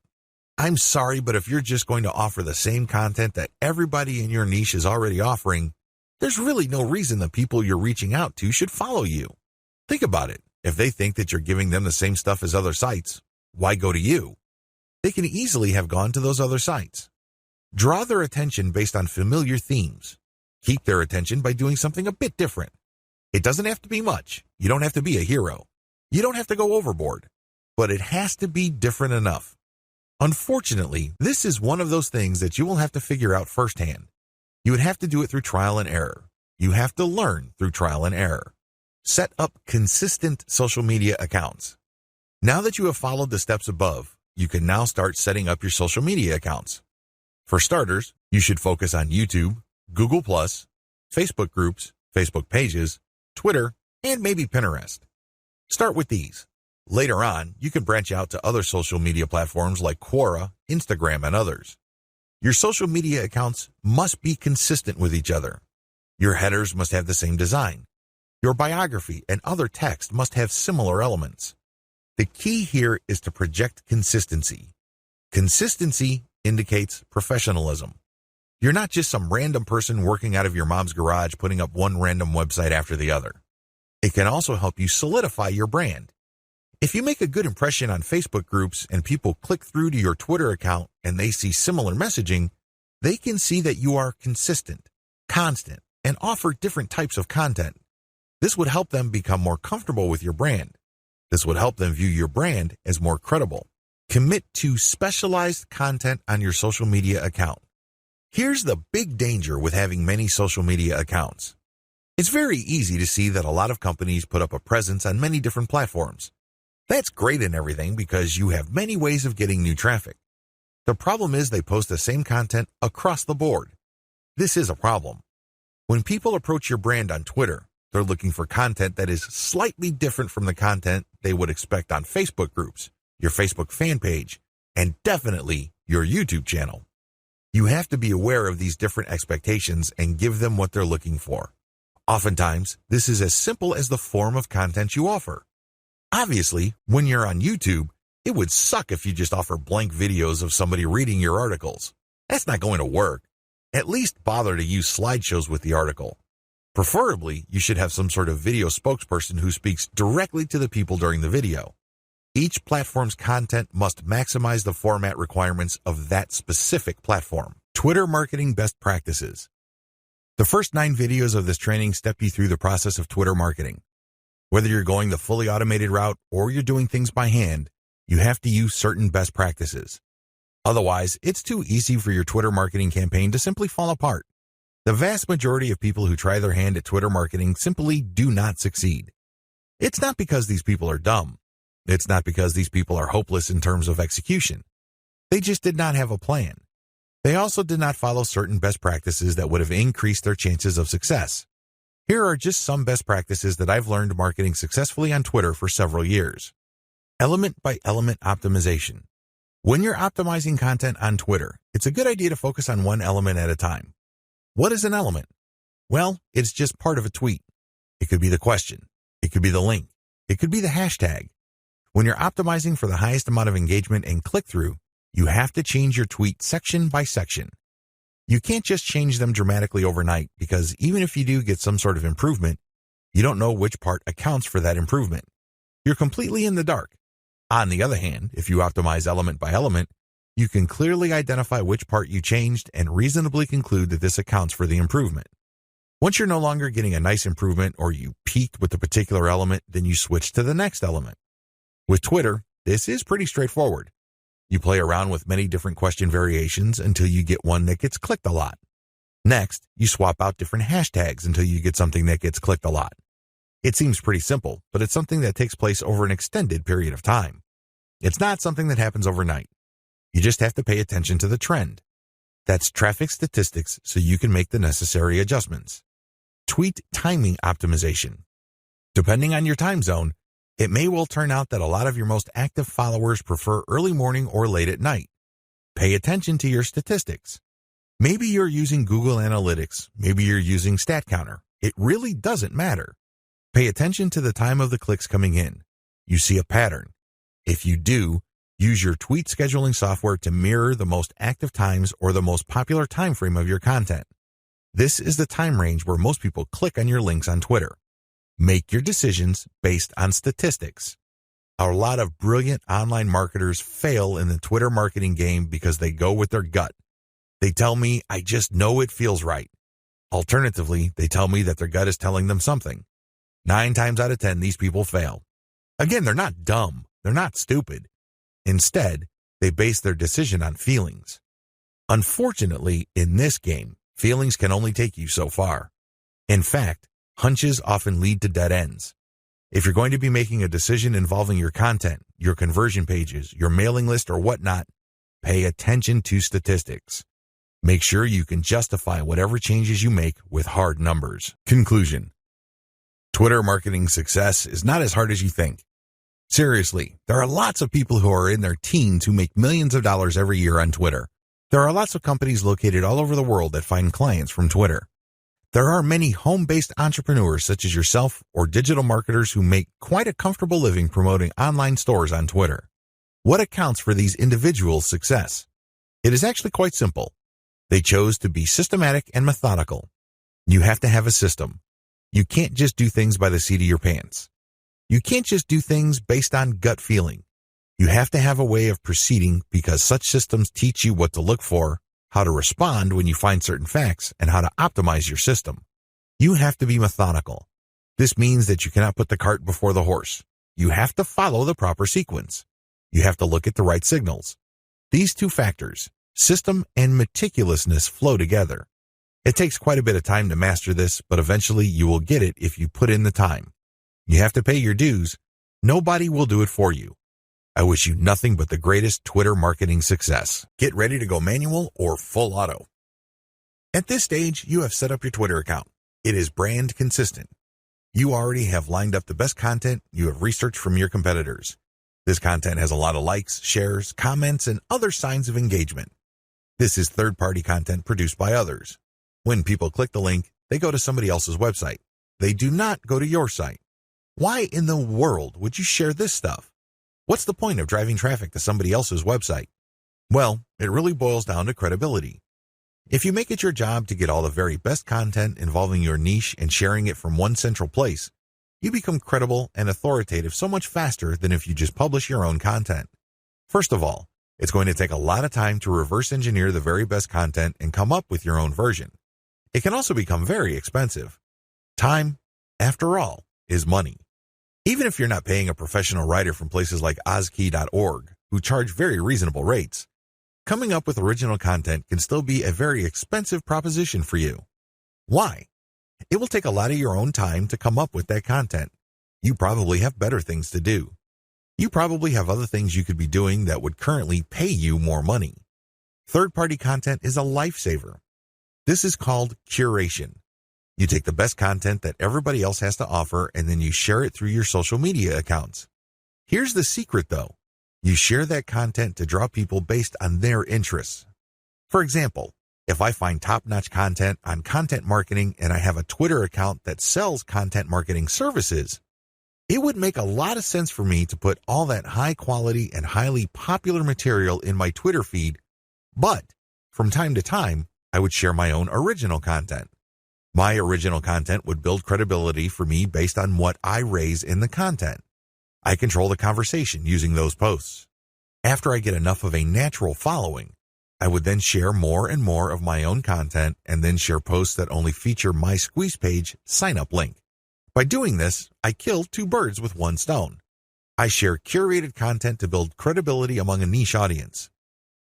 S1: I'm sorry, but if you're just going to offer the same content that everybody in your niche is already offering, there's really no reason the people you're reaching out to should follow you. Think about it. If they think that you're giving them the same stuff as other sites, why go to you? They can easily have gone to those other sites. Draw their attention based on familiar themes. Keep their attention by doing something a bit different. It doesn't have to be much. You don't have to be a hero. You don't have to go overboard. But it has to be different enough. Unfortunately, this is one of those things that you will have to figure out firsthand. You would have to do it through trial and error. You have to learn through trial and error. Set up consistent social media accounts. Now that you have followed the steps above, you can now start setting up your social media accounts. For starters, you should focus on YouTube, Google+, Facebook groups, Facebook pages, Twitter, and maybe Pinterest. Start with these. Later on, you can branch out to other social media platforms like Quora, Instagram, and others. Your social media accounts must be consistent with each other. Your headers must have the same design. Your biography and other text must have similar elements. The key here is to project consistency. Consistency indicates professionalism. You're not just some random person working out of your mom's garage putting up one random website after the other. It can also help you solidify your brand. If you make a good impression on Facebook groups and people click through to your Twitter account and they see similar messaging, they can see that you are consistent, constant, and offer different types of content. This would help them become more comfortable with your brand. This would help them view your brand as more credible. Commit to specialized content on your social media account. Here's the big danger with having many social media accounts. It's very easy to see that a lot of companies put up a presence on many different platforms. That's great and everything because you have many ways of getting new traffic. The problem is they post the same content across the board. This is a problem. When people approach your brand on Twitter, they're looking for content that is slightly different from the content they would expect on Facebook groups, your Facebook fan page, and definitely your YouTube channel. You have to be aware of these different expectations and give them what they're looking for. Oftentimes, this is as simple as the form of content you offer. Obviously, when you're on YouTube, it would suck if you just offer blank videos of somebody reading your articles. That's not going to work. At least bother to use slideshows with the article. Preferably, you should have some sort of video spokesperson who speaks directly to the people during the video. Each platform's content must maximize the format requirements of that specific platform. Twitter marketing best practices. The first 9 videos of this training step you through the process of Twitter marketing. Whether you're going the fully automated route or you're doing things by hand, you have to use certain best practices. Otherwise, it's too easy for your Twitter marketing campaign to simply fall apart. The vast majority of people who try their hand at Twitter marketing simply do not succeed. It's not because these people are dumb. It's not because these people are hopeless in terms of execution. They just did not have a plan. They also did not follow certain best practices that would have increased their chances of success. Here are just some best practices that I've learned marketing successfully on Twitter for several years. Element by element optimization. When you're optimizing content on Twitter, it's a good idea to focus on one element at a time. What is an element? Well, it's just part of a tweet. It could be the question. It could be the link. It could be the hashtag. When you're optimizing for the highest amount of engagement and click-through, you have to change your tweet section by section. You can't just change them dramatically overnight because even if you do get some sort of improvement, you don't know which part accounts for that improvement. You're completely in the dark. On the other hand, if you optimize element by element, you can clearly identify which part you changed and reasonably conclude that this accounts for the improvement. Once you're no longer getting a nice improvement or you peaked with a particular element, then you switch to the next element. With Twitter, this is pretty straightforward. You play around with many different question variations until you get one that gets clicked a lot. Next, you swap out different hashtags until you get something that gets clicked a lot. It seems pretty simple, but it's something that takes place over an extended period of time. It's not something that happens overnight. You just have to pay attention to the trend. That's traffic statistics so you can make the necessary adjustments. Tweet timing optimization. Depending on your time zone, it may well turn out that a lot of your most active followers prefer early morning or late at night. Pay attention to your statistics. Maybe you're using Google Analytics. Maybe you're using StatCounter. It really doesn't matter. Pay attention to the time of the clicks coming in. You see a pattern. If you do, use your tweet scheduling software to mirror the most active times or the most popular time frame of your content. This is the time range where most people click on your links on Twitter. Make your decisions based on statistics. A lot of brilliant online marketers fail in the Twitter marketing game because they go with their gut. They tell me, I just know it feels right. Alternatively, they tell me that their gut is telling them something. 9 times out of 10, these people fail. Again, they're not dumb. They're not stupid. Instead, they base their decision on feelings. Unfortunately, in this game, feelings can only take you so far. In fact, hunches often lead to dead ends. If you're going to be making a decision involving your content, your conversion pages, your mailing list, or whatnot, pay attention to statistics. Make sure you can justify whatever changes you make with hard numbers. Conclusion. Twitter marketing success is not as hard as you think. Seriously, there are lots of people who are in their teens who make millions of dollars every year on Twitter. There are lots of companies located all over the world that find clients from Twitter. There are many home-based entrepreneurs such as yourself or digital marketers who make quite a comfortable living promoting online stores on Twitter. What accounts for these individuals' success? It is actually quite simple. They chose to be systematic and methodical. You have to have a system. You can't just do things by the seat of your pants. You can't just do things based on gut feeling. You have to have a way of proceeding because such systems teach you what to look for, how to respond when you find certain facts, and how to optimize your system. You have to be methodical. This means that you cannot put the cart before the horse. You have to follow the proper sequence. You have to look at the right signals. These 2 factors, System and meticulousness flow together. It takes quite a bit of time to master this, but eventually you will get it if you put in the time. You have to pay your dues. Nobody will do it for you. I wish you nothing but the greatest Twitter marketing success. Get ready to go manual or full auto. At this stage, you have set up your Twitter account. It is brand consistent. You already have lined up the best content you have researched from your competitors. This content has a lot of likes, shares, comments, and other signs of engagement. This is third-party content produced by others. When people click the link, they go to somebody else's website. They do not go to your site. Why in the world would you share this stuff? What's the point of driving traffic to somebody else's website? Well, it really boils down to credibility. If you make it your job to get all the very best content involving your niche and sharing it from one central place, you become credible and authoritative so much faster than if you just publish your own content. First of all, it's going to take a lot of time to reverse engineer the very best content and come up with your own version. It can also become very expensive. Time, after all, is money. Even if you're not paying a professional writer from places like ozkey.org, who charge very reasonable rates, coming up with original content can still be a very expensive proposition for you. Why? It will take a lot of your own time to come up with that content. You probably have better things to do. You probably have other things you could be doing that would currently pay you more money. Third-party content is a lifesaver. This is called curation. You take the best content that everybody else has to offer and then you share it through your social media accounts. Here's the secret though. You share that content to draw people based on their interests. For example, if I find top-notch content on content marketing and I have a Twitter account that sells content marketing services, it would make a lot of sense for me to put all that high-quality and highly popular material in my Twitter feed, but from time to time, I would share my own original content. My original content would build credibility for me based on what I raise in the content. I control the conversation using those posts. After I get enough of a natural following, I would then share more and more of my own content and then share posts that only feature my squeeze page sign-up link. By doing this, I kill two birds with one stone. I share curated content to build credibility among a niche audience.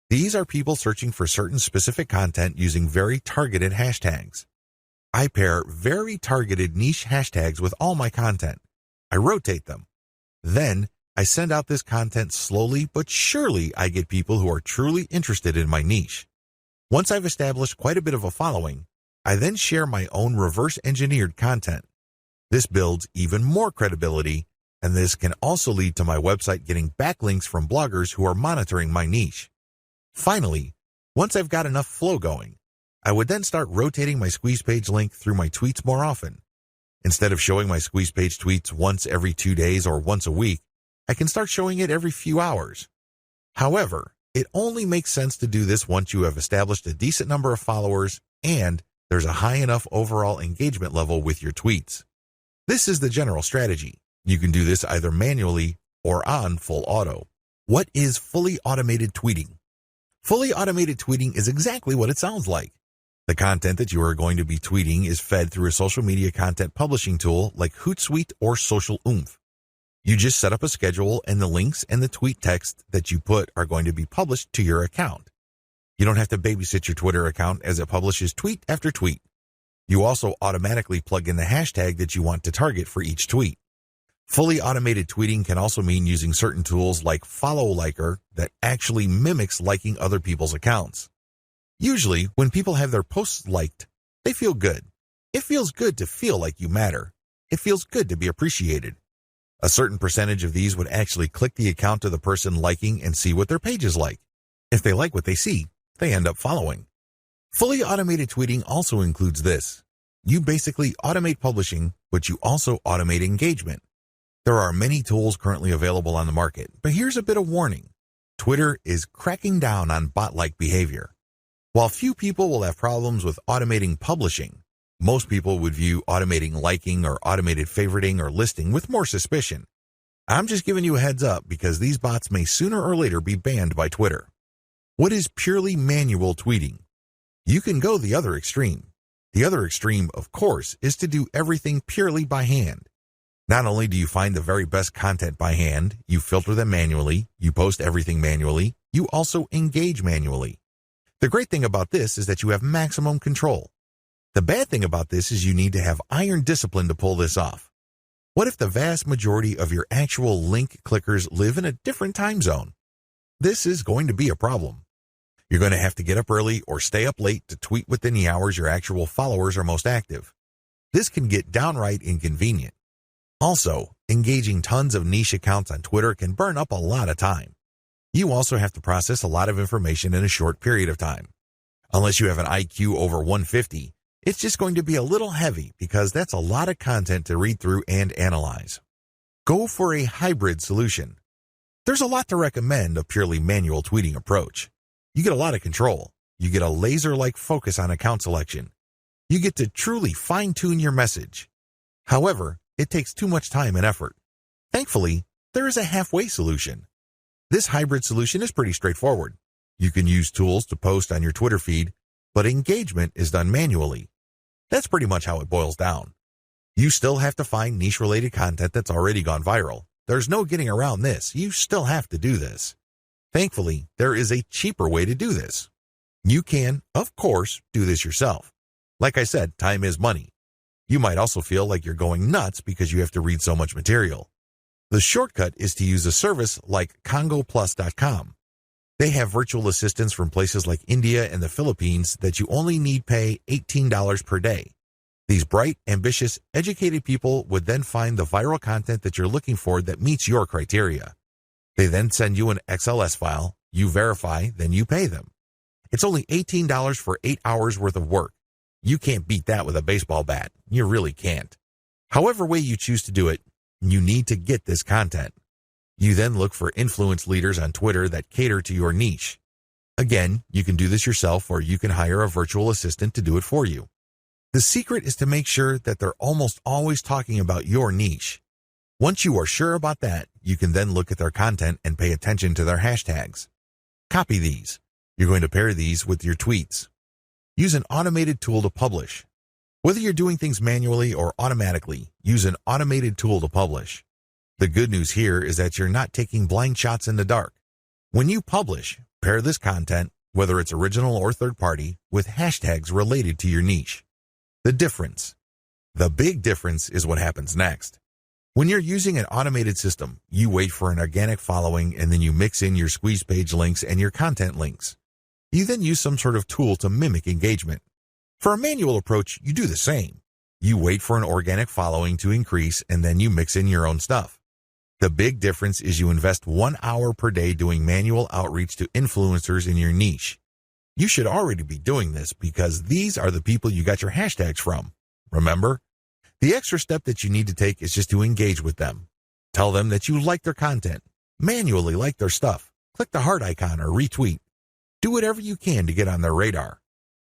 S1: These are people searching for certain specific content using very targeted hashtags. I pair very targeted niche hashtags with all my content. I rotate them. Then, I send out this content slowly but surely. I get people who are truly interested in my niche. Once I've established quite a bit of a following, I then share my own reverse-engineered content. This builds even more credibility, and this can also lead to my website getting backlinks from bloggers who are monitoring my niche. Finally, once I've got enough flow going, I would then start rotating my squeeze page link through my tweets more often. Instead of showing my squeeze page tweets once every 2 days or once a week, I can start showing it every few hours. However, it only makes sense to do this once you have established a decent number of followers and there's a high enough overall engagement level with your tweets. This is the general strategy. You can do this either manually or on full auto. What is fully automated tweeting? Fully automated tweeting is exactly what it sounds like. The content that you are going to be tweeting is fed through a social media content publishing tool like Hootsuite or Social Oomph. You just set up a schedule and the links and the tweet text that you put are going to be published to your account. You don't have to babysit your Twitter account as it publishes tweet after tweet. You also automatically plug in the hashtag that you want to target for each tweet. Fully automated tweeting can also mean using certain tools like Follow Liker that actually mimics liking other people's accounts. Usually, when people have their posts liked, they feel good. It feels good to feel like you matter. It feels good to be appreciated. A certain percentage of these would actually click the account of the person liking and see what their page is like. If they like what they see, they end up following. Fully automated tweeting also includes this. You basically automate publishing, but you also automate engagement. There are many tools currently available on the market, but here's a bit of warning. Twitter is cracking down on bot-like behavior. While few people will have problems with automating publishing, most people would view automating liking or automated favoriting or listing with more suspicion. I'm just giving you a heads up because these bots may sooner or later be banned by Twitter. What is purely manual tweeting? You can go the other extreme. The other extreme, of course, is to do everything purely by hand. Not only do you find the very best content by hand, you filter them manually, you post everything manually, you also engage manually. The great thing about this is that you have maximum control. The bad thing about this is you need to have iron discipline to pull this off. What if the vast majority of your actual link clickers live in a different time zone? This is going to be a problem. You're going to have to get up early or stay up late to tweet within the hours your actual followers are most active. This can get downright inconvenient. Also, engaging tons of niche accounts on Twitter can burn up a lot of time. You also have to process a lot of information in a short period of time. Unless you have an IQ over 150, it's just going to be a little heavy because that's a lot of content to read through and analyze. Go for a hybrid solution. There's a lot to recommend a purely manual tweeting approach. You get a lot of control. You get a laser-like focus on account selection. You get to truly fine-tune your message. However, it takes too much time and effort. Thankfully, there is a halfway solution. This hybrid solution is pretty straightforward. You can use tools to post on your Twitter feed, but engagement is done manually. That's pretty much how it boils down. You still have to find niche-related content that's already gone viral. There's no getting around this. You still have to do this. Thankfully, there is a cheaper way to do this. You can, of course, do this yourself. Like I said, time is money. You might also feel like you're going nuts because you have to read so much material. The shortcut is to use a service like congoplus.com. They have virtual assistants from places like India and the Philippines that you only need pay $18 per day. These bright, ambitious, educated people would then find the viral content that you're looking for that meets your criteria. They then send you an XLS file, you verify, then you pay them. It's only $18 for 8 hours worth of work. You can't beat that with a baseball bat. You really can't. However way you choose to do it, you need to get this content. You then look for influence leaders on Twitter that cater to your niche. Again, you can do this yourself or you can hire a virtual assistant to do it for you. The secret is to make sure that they're almost always talking about your niche. Once you are sure about that, you can then look at their content and pay attention to their hashtags. Copy these. You're going to pair these with your tweets. Use an automated tool to publish. Whether you're doing things manually or automatically, use an automated tool to publish. The good news here is that you're not taking blind shots in the dark. When you publish, pair this content, whether it's original or third-party, with hashtags related to your niche. The difference. The big difference is what happens next. When you're using an automated system, you wait for an organic following and then you mix in your squeeze page links and your content links. You then use some sort of tool to mimic engagement. For a manual approach, you do the same. You wait for an organic following to increase and then you mix in your own stuff. The big difference is you invest 1 hour per day doing manual outreach to influencers in your niche. You should already be doing this because these are the people you got your hashtags from. Remember? The extra step that you need to take is just to engage with them. Tell them that you like their content. Manually like their stuff. Click the heart icon or retweet. Do whatever you can to get on their radar.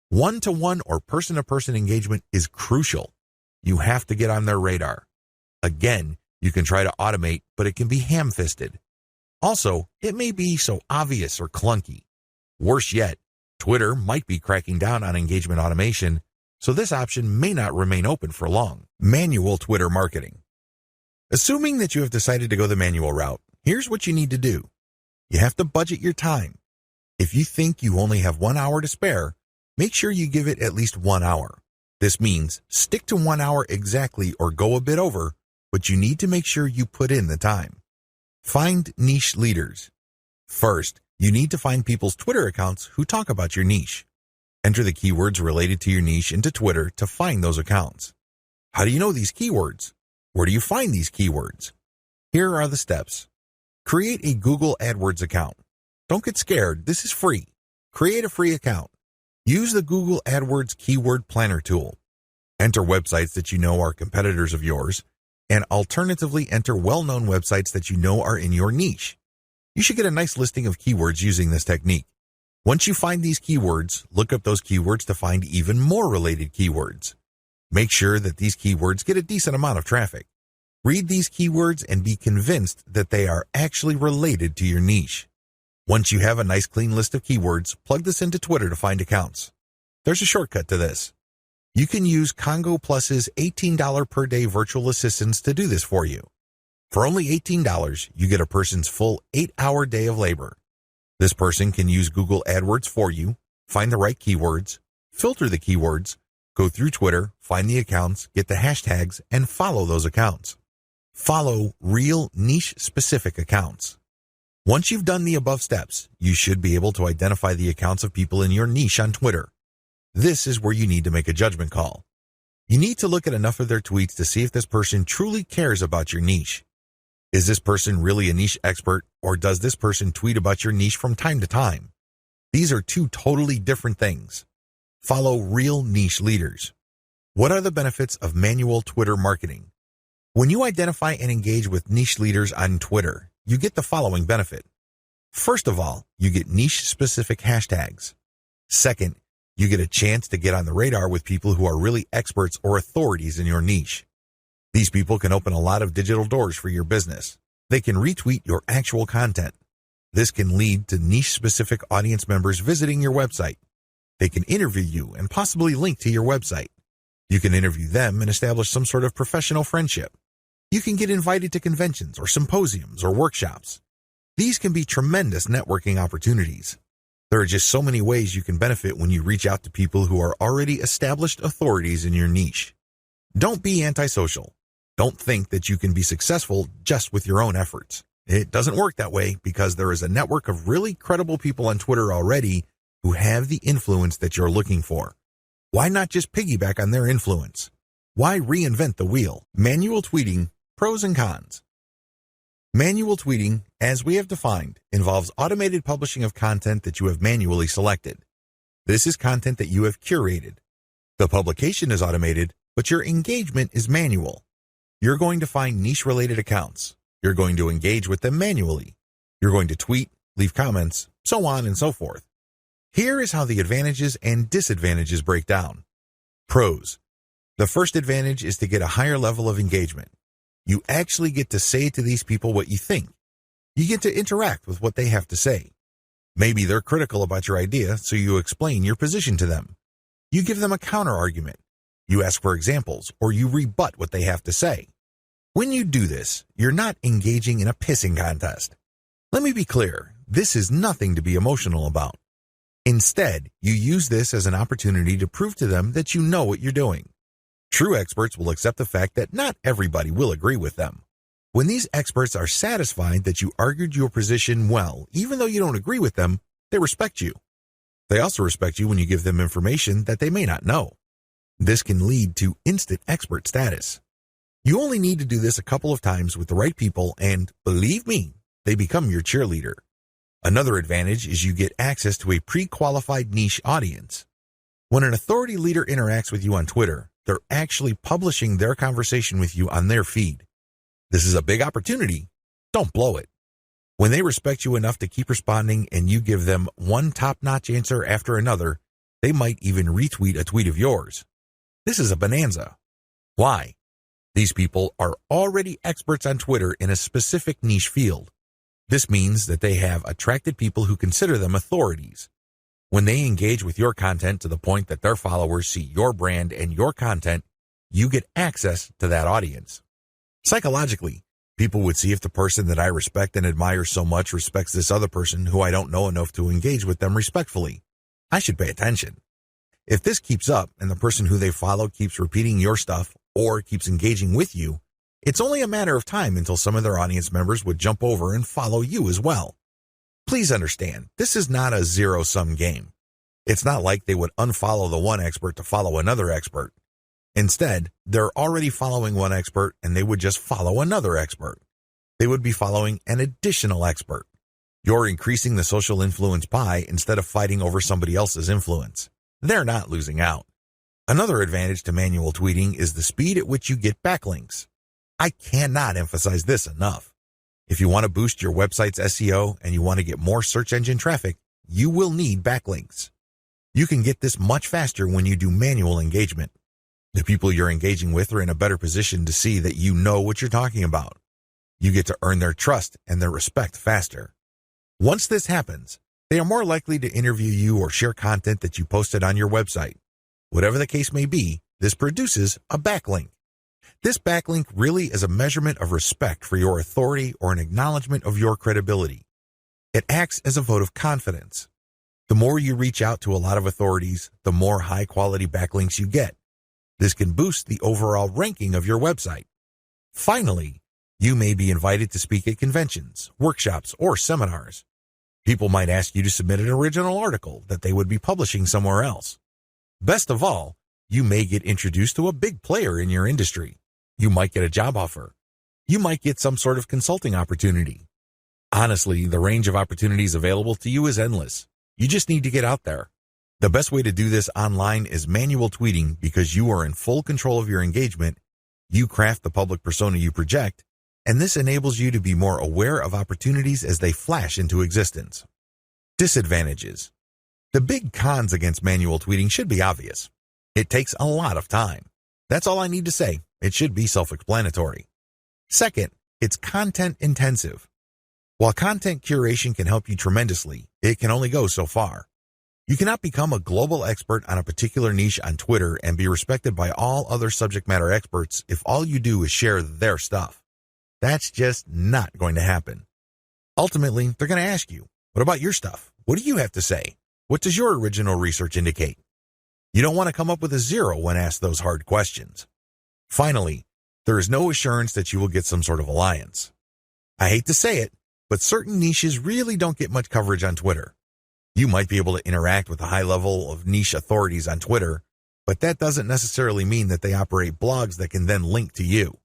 S1: One-to-one or person-to-person engagement is crucial. You have to get on their radar. Again, you can try to automate, but it can be ham-fisted. Also, it may be so obvious or clunky. Worse yet, Twitter might be cracking down on engagement automation, so this option may not remain open for long. Manual Twitter marketing. Assuming that you have decided to go the manual route, here's what you need to do. You have to budget your time. If you think you only have 1 hour to spare, make sure you give it at least 1 hour. This means stick to 1 hour exactly or go a bit over, but you need to make sure you put in the time. Find niche leaders. First, you need to find people's Twitter accounts who talk about your niche. Enter the keywords related to your niche into Twitter to find those accounts. How do you know these keywords? Where do you find these keywords? Here are the steps. Create a Google AdWords account. Don't get scared, this is free. Create a free account. Use the Google AdWords Keyword Planner tool. Enter websites that you know are competitors of yours, and alternatively enter well-known websites that you know are in your niche. You should get a nice listing of keywords using this technique. Once you find these keywords, look up those keywords to find even more related keywords. Make sure that these keywords get a decent amount of traffic. Read these keywords and be convinced that they are actually related to your niche. Once you have a nice clean list of keywords, plug this into Twitter to find accounts. There's a shortcut to this. You can use Congo Plus's $18 per day virtual assistants to do this for you. For only $18, you get a person's full 8-hour day of labor. This person can use Google AdWords for you, find the right keywords, filter the keywords, go through Twitter, find the accounts, get the hashtags, and follow those accounts. Follow real niche-specific accounts. Once you've done the above steps, you should be able to identify the accounts of people in your niche on Twitter. This is where you need to make a judgment call. You need to look at enough of their tweets to see if this person truly cares about your niche. Is this person really a niche expert, or does this person tweet about your niche from time to time? These are two totally different things. Follow real niche leaders. What are the benefits of manual Twitter marketing? When you identify and engage with niche leaders on Twitter, you get the following benefit. First of all, you get niche-specific hashtags. Second, you get a chance to get on the radar with people who are really experts or authorities in your niche. These people can open a lot of digital doors for your business. They can retweet your actual content. This can lead to niche-specific audience members visiting your website. They can interview you and possibly link to your website. You can interview them and establish some sort of professional friendship. You can get invited to conventions or symposiums or workshops. These can be tremendous networking opportunities. There are just so many ways you can benefit when you reach out to people who are already established authorities in your niche. Don't be antisocial. Don't think that you can be successful just with your own efforts. It doesn't work that way because there is a network of really credible people on Twitter already who have the influence that you're looking for. Why not just piggyback on their influence? Why reinvent the wheel? Manual tweeting, pros and cons. Manual tweeting, as we have defined, involves automated publishing of content that you have manually selected. This is content that you have curated. The publication is automated, but your engagement is manual. You're going to find niche-related accounts. You're going to engage with them manually. You're going to tweet, leave comments, so on and so forth. Here is how the advantages and disadvantages break down. Pros. The first advantage is to get a higher level of engagement. You actually get to say to these people what you think. You get to interact with what they have to say. Maybe they're critical about your idea, so you explain your position to them. You give them a counter-argument. You ask for examples, or you rebut what they have to say. When you do this, you're not engaging in a pissing contest. Let me be clear, this is nothing to be emotional about. Instead, you use this as an opportunity to prove to them that you know what you're doing. True experts will accept the fact that not everybody will agree with them. When these experts are satisfied that you argued your position well, even though you don't agree with them, they respect you. They also respect you when you give them information that they may not know. This can lead to instant expert status. You only need to do this a couple of times with the right people and, believe me, they become your cheerleader. Another advantage is you get access to a pre-qualified niche audience. When an authority leader interacts with you on Twitter, they're actually publishing their conversation with you on their feed. This is a big opportunity. Don't blow it. When they respect you enough to keep responding and you give them one top-notch answer after another, they might even retweet a tweet of yours. This is a bonanza. Why? These people are already experts on Twitter in a specific niche field. This means that they have attracted people who consider them authorities. When they engage with your content to the point that their followers see your brand and your content, you get access to that audience. Psychologically, people would see if the person that I respect and admire so much respects this other person who I don't know enough to engage with them respectfully. I should pay attention. If this keeps up and the person who they follow keeps repeating your stuff or keeps engaging with you, it's only a matter of time until some of their audience members would jump over and follow you as well. Please understand, this is not a zero-sum game. It's not like they would unfollow the one expert to follow another expert. Instead, they're already following one expert and they would just follow another expert. They would be following an additional expert. You're increasing the social influence pie instead of fighting over somebody else's influence. They're not losing out. Another advantage to manual tweeting is the speed at which you get backlinks. I cannot emphasize this enough. If you want to boost your website's SEO and you want to get more search engine traffic, you will need backlinks. You can get this much faster when you do manual engagement. The people you're engaging with are in a better position to see that you know what you're talking about. You get to earn their trust and their respect faster. Once this happens, they are more likely to interview you or share content that you posted on your website. Whatever the case may be, this produces a backlink. This backlink really is a measurement of respect for your authority or an acknowledgement of your credibility. It acts as a vote of confidence. The more you reach out to a lot of authorities, the more high-quality backlinks you get. This can boost the overall ranking of your website. Finally, you may be invited to speak at conventions, workshops, or seminars. People might ask you to submit an original article that they would be publishing somewhere else. Best of all, you may get introduced to a big player in your industry. You might get a job offer. You might get some sort of consulting opportunity. Honestly, the range of opportunities available to you is endless. You just need to get out there. The best way to do this online is manual tweeting because you are in full control of your engagement. You craft the public persona you project, and this enables you to be more aware of opportunities as they flash into existence. Disadvantages. The big cons against manual tweeting should be obvious. It takes a lot of time. That's all I need to say. It should be self-explanatory. Second, it's content intensive. While content curation can help you tremendously, it can only go so far. You cannot become a global expert on a particular niche on Twitter and be respected by all other subject matter experts if all you do is share their stuff. That's just not going to happen. Ultimately, they're going to ask you, what about your stuff? What do you have to say? What does your original research indicate? You don't want to come up with a zero when asked those hard questions. Finally, there is no assurance that you will get some sort of alliance. I hate to say it, but certain niches really don't get much coverage on Twitter. You might be able to interact with a high level of niche authorities on Twitter, but that doesn't necessarily mean that they operate blogs that can then link to you.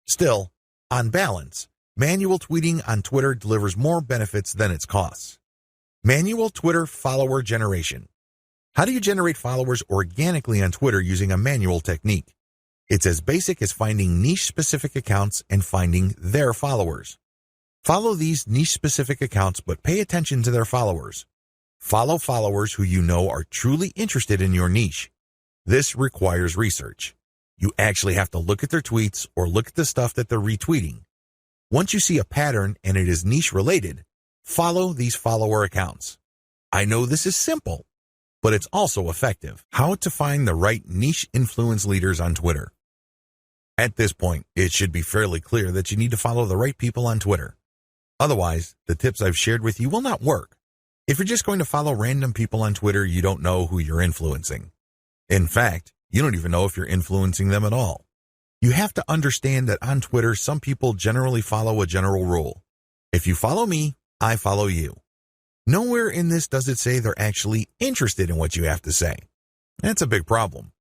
S1: Still, on balance, manual tweeting on Twitter delivers more benefits than its costs. Manual Twitter follower generation. How do you generate followers organically on Twitter using a manual technique? It's as basic as finding niche-specific accounts and finding their followers. Follow these niche-specific accounts, but pay attention to their followers. Follow followers who you know are truly interested in your niche. This requires research. You actually have to look at their tweets or look at the stuff that they're retweeting. Once you see a pattern and it is niche-related, follow these follower accounts. I know this is simple, but it's also effective. How to find the right niche influence leaders on Twitter. At this point, it should be fairly clear that you need to follow the right people on Twitter. Otherwise, the tips I've shared with you will not work. If you're just going to follow random people on Twitter, you don't know who you're influencing. In fact, you don't even know if you're influencing them at all. You have to understand that on Twitter, some people generally follow a general rule. If you follow me, I follow you. Nowhere in this does it say they're actually interested in what you have to say. That's a big problem.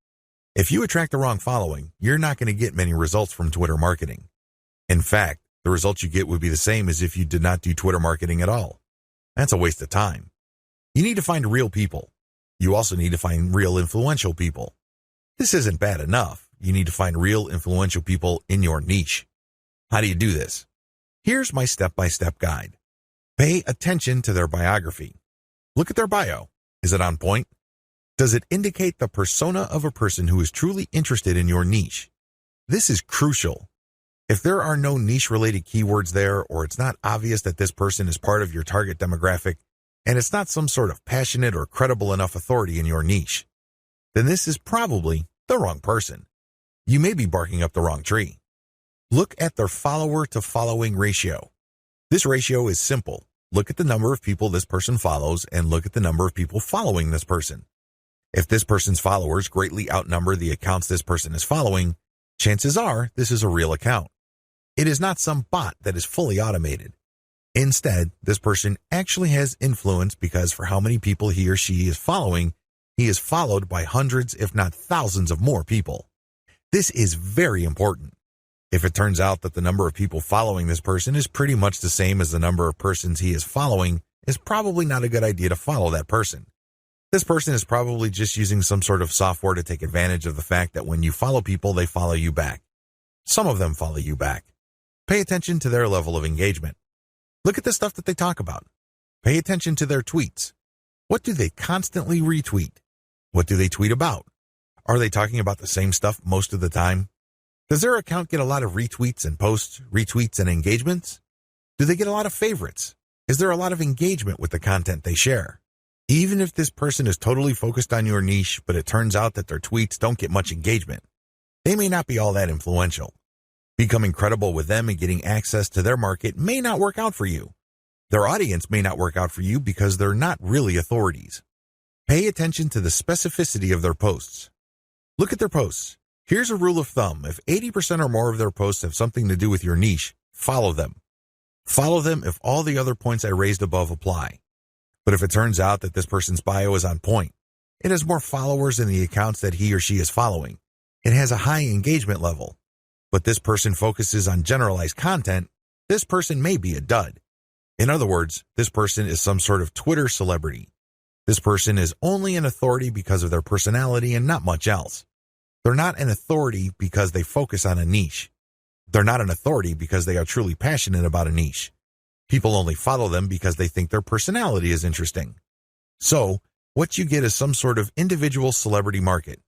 S1: If you attract the wrong following, you're not going to get many results from Twitter marketing. In fact, the results you get would be the same as if you did not do Twitter marketing at all. That's a waste of time. You need to find real people. You also need to find real influential people. This isn't bad enough. You need to find real influential people in your niche. How do you do this? Here's my step-by-step guide. Pay attention to their biography. Look at their bio. Is it on point? Does it indicate the persona of a person who is truly interested in your niche? This is crucial. If there are no niche-related keywords there, or it's not obvious that this person is part of your target demographic, and it's not some sort of passionate or credible enough authority in your niche, then this is probably the wrong person. You may be barking up the wrong tree. Look at their follower-to-following ratio. This ratio is simple. Look at the number of people this person follows and look at the number of people following this person. If this person's followers greatly outnumber the accounts this person is following, chances are this is a real account. It is not some bot that is fully automated. Instead, this person actually has influence because for how many people he or she is following, he is followed by hundreds if not thousands of more people. This is very important. If it turns out that the number of people following this person is pretty much the same as the number of persons he is following, it's probably not a good idea to follow that person. This person is probably just using some sort of software to take advantage of the fact that when you follow people, they follow you back. Some of them follow you back. Pay attention to their level of engagement. Look at the stuff that they talk about. Pay attention to their tweets. What do they constantly retweet? What do they tweet about? Are they talking about the same stuff most of the time? Does their account get a lot of retweets and posts, retweets and engagements? Do they get a lot of favorites? Is there a lot of engagement with the content they share? Even if this person is totally focused on your niche, but it turns out that their tweets don't get much engagement, they may not be all that influential. Becoming credible with them and getting access to their market may not work out for you. Their audience may not work out for you because they're not really authorities. Pay attention to the specificity of their posts. Look at their posts. Here's a rule of thumb. If 80% or more of their posts have something to do with your niche, follow them. Follow them if all the other points I raised above apply. But if it turns out that this person's bio is on point, it has more followers than the accounts that he or she is following, it has a high engagement level, but this person focuses on generalized content, this person may be a dud. In other words, this person is some sort of Twitter celebrity. This person is only an authority because of their personality and not much else. They're not an authority because they focus on a niche. They're not an authority because they are truly passionate about a niche. People only follow them because they think their personality is interesting. So, what you get is some sort of individual celebrity market.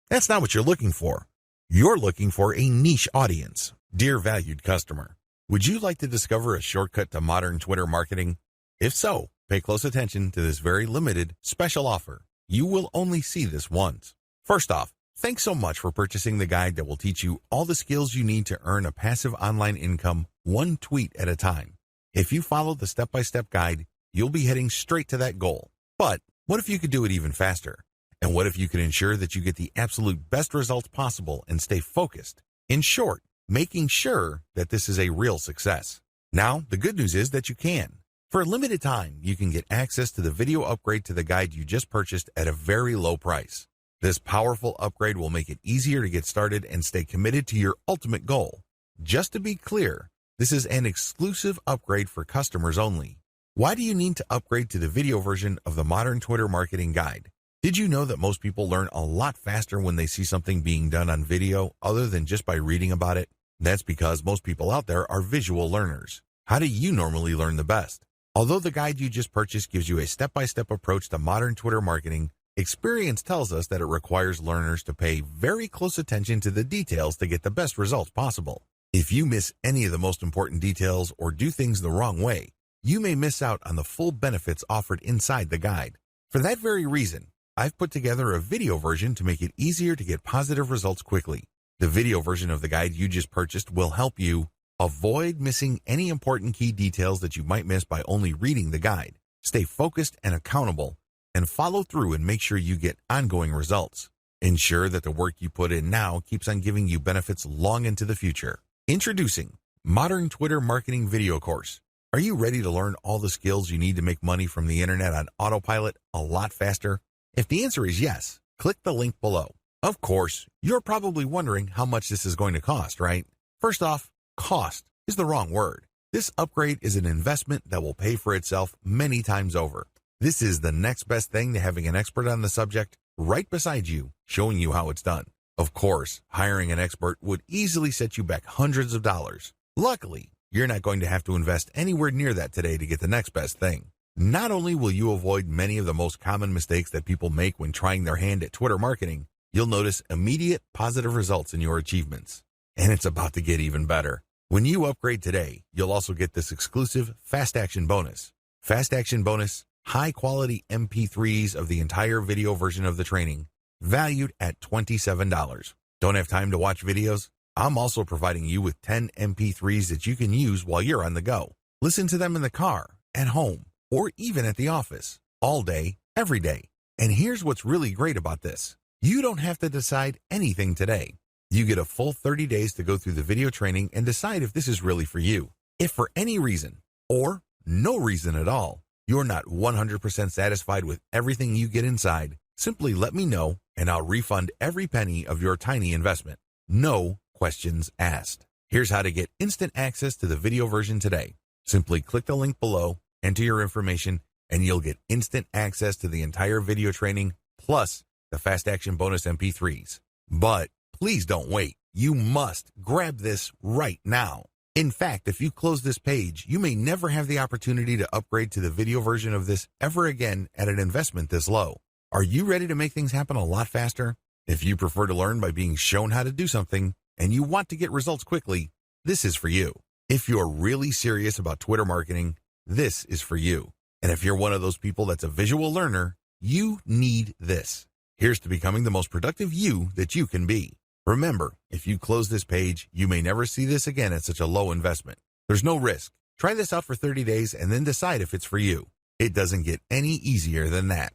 S1: That's not what you're looking for. You're looking for a niche audience. Dear valued customer, would you like to discover a shortcut to modern Twitter marketing? If so, pay close attention to this very limited special offer. You will only see this once. First off, thanks so much for purchasing the guide that will teach you all the skills you need to earn a passive online income one tweet at a time. If you follow the step-by-step guide, you'll be heading straight to that goal. But what if you could do it even faster? And what if you could ensure that you get the absolute best results possible and stay focused? In short, making sure that this is a real success. Now, the good news is that you can. For a limited time, you can get access to the video upgrade to the guide you just purchased at a very low price. This powerful upgrade will make it easier to get started and stay committed to your ultimate goal. Just to be clear, this is an exclusive upgrade for customers only. Why do you need to upgrade to the video version of the Modern Twitter Marketing Guide? Did you know that most people learn a lot faster when they see something being done on video other than just by reading about it? That's because most people out there are visual learners. How do you normally learn the best? Although the guide you just purchased gives you a step-by-step approach to modern Twitter marketing, experience tells us that it requires learners to pay very close attention to the details to get the best results possible. If you miss any of the most important details or do things the wrong way, you may miss out on the full benefits offered inside the guide. For that very reason, I've put together a video version to make it easier to get positive results quickly. The video version of the guide you just purchased will help you avoid missing any important key details that you might miss by only reading the guide. Stay focused and accountable, and follow through and make sure you get ongoing results. Ensure that the work you put in now keeps on giving you benefits long into the future. Introducing Modern Twitter Marketing Video Course. Are you ready to learn all the skills you need to make money from the internet on autopilot a lot faster? If the answer is yes, click the link below. Of course, you're probably wondering how much this is going to cost, right? First off, cost is the wrong word. This upgrade is an investment that will pay for itself many times over. This is the next best thing to having an expert on the subject right beside you, showing you how it's done. Of course, hiring an expert would easily set you back hundreds of dollars. Luckily, you're not going to have to invest anywhere near that today to get the next best thing. Not only will you avoid many of the most common mistakes that people make when trying their hand at Twitter marketing, you'll notice immediate positive results in your achievements. And it's about to get even better. When you upgrade today, you'll also get this exclusive Fast Action Bonus. Fast Action Bonus, high-quality MP3s of the entire video version of the training, valued at $27. Don't have time to watch videos? I'm also providing you with 10 MP3s that you can use while you're on the go. Listen to them in the car, at home, or even at the office, all day, every day. And here's what's really great about this. You don't have to decide anything today. You get a full 30 days to go through the video training and decide if this is really for you. If for any reason, or no reason at all, you're not 100% satisfied with everything you get inside, simply let me know and I'll refund every penny of your tiny investment. No questions asked. Here's how to get instant access to the video version today. Simply click the link below, enter your information, and you'll get instant access to the entire video training plus the Fast Action Bonus MP3s. But please don't wait. You must grab this right now. In fact, if you close this page, you may never have the opportunity to upgrade to the video version of this ever again at an investment this low. Are you ready to make things happen a lot faster? If you prefer to learn by being shown how to do something and you want to get results quickly, this is for you. If you're really serious about Twitter marketing, this is for you. And if you're one of those people that's a visual learner, you need this. Here's to becoming the most productive you that you can be. Remember, if you close this page, you may never see this again at such a low investment. There's no risk. Try this out for 30 days and then decide if it's for you. It doesn't get any easier than that.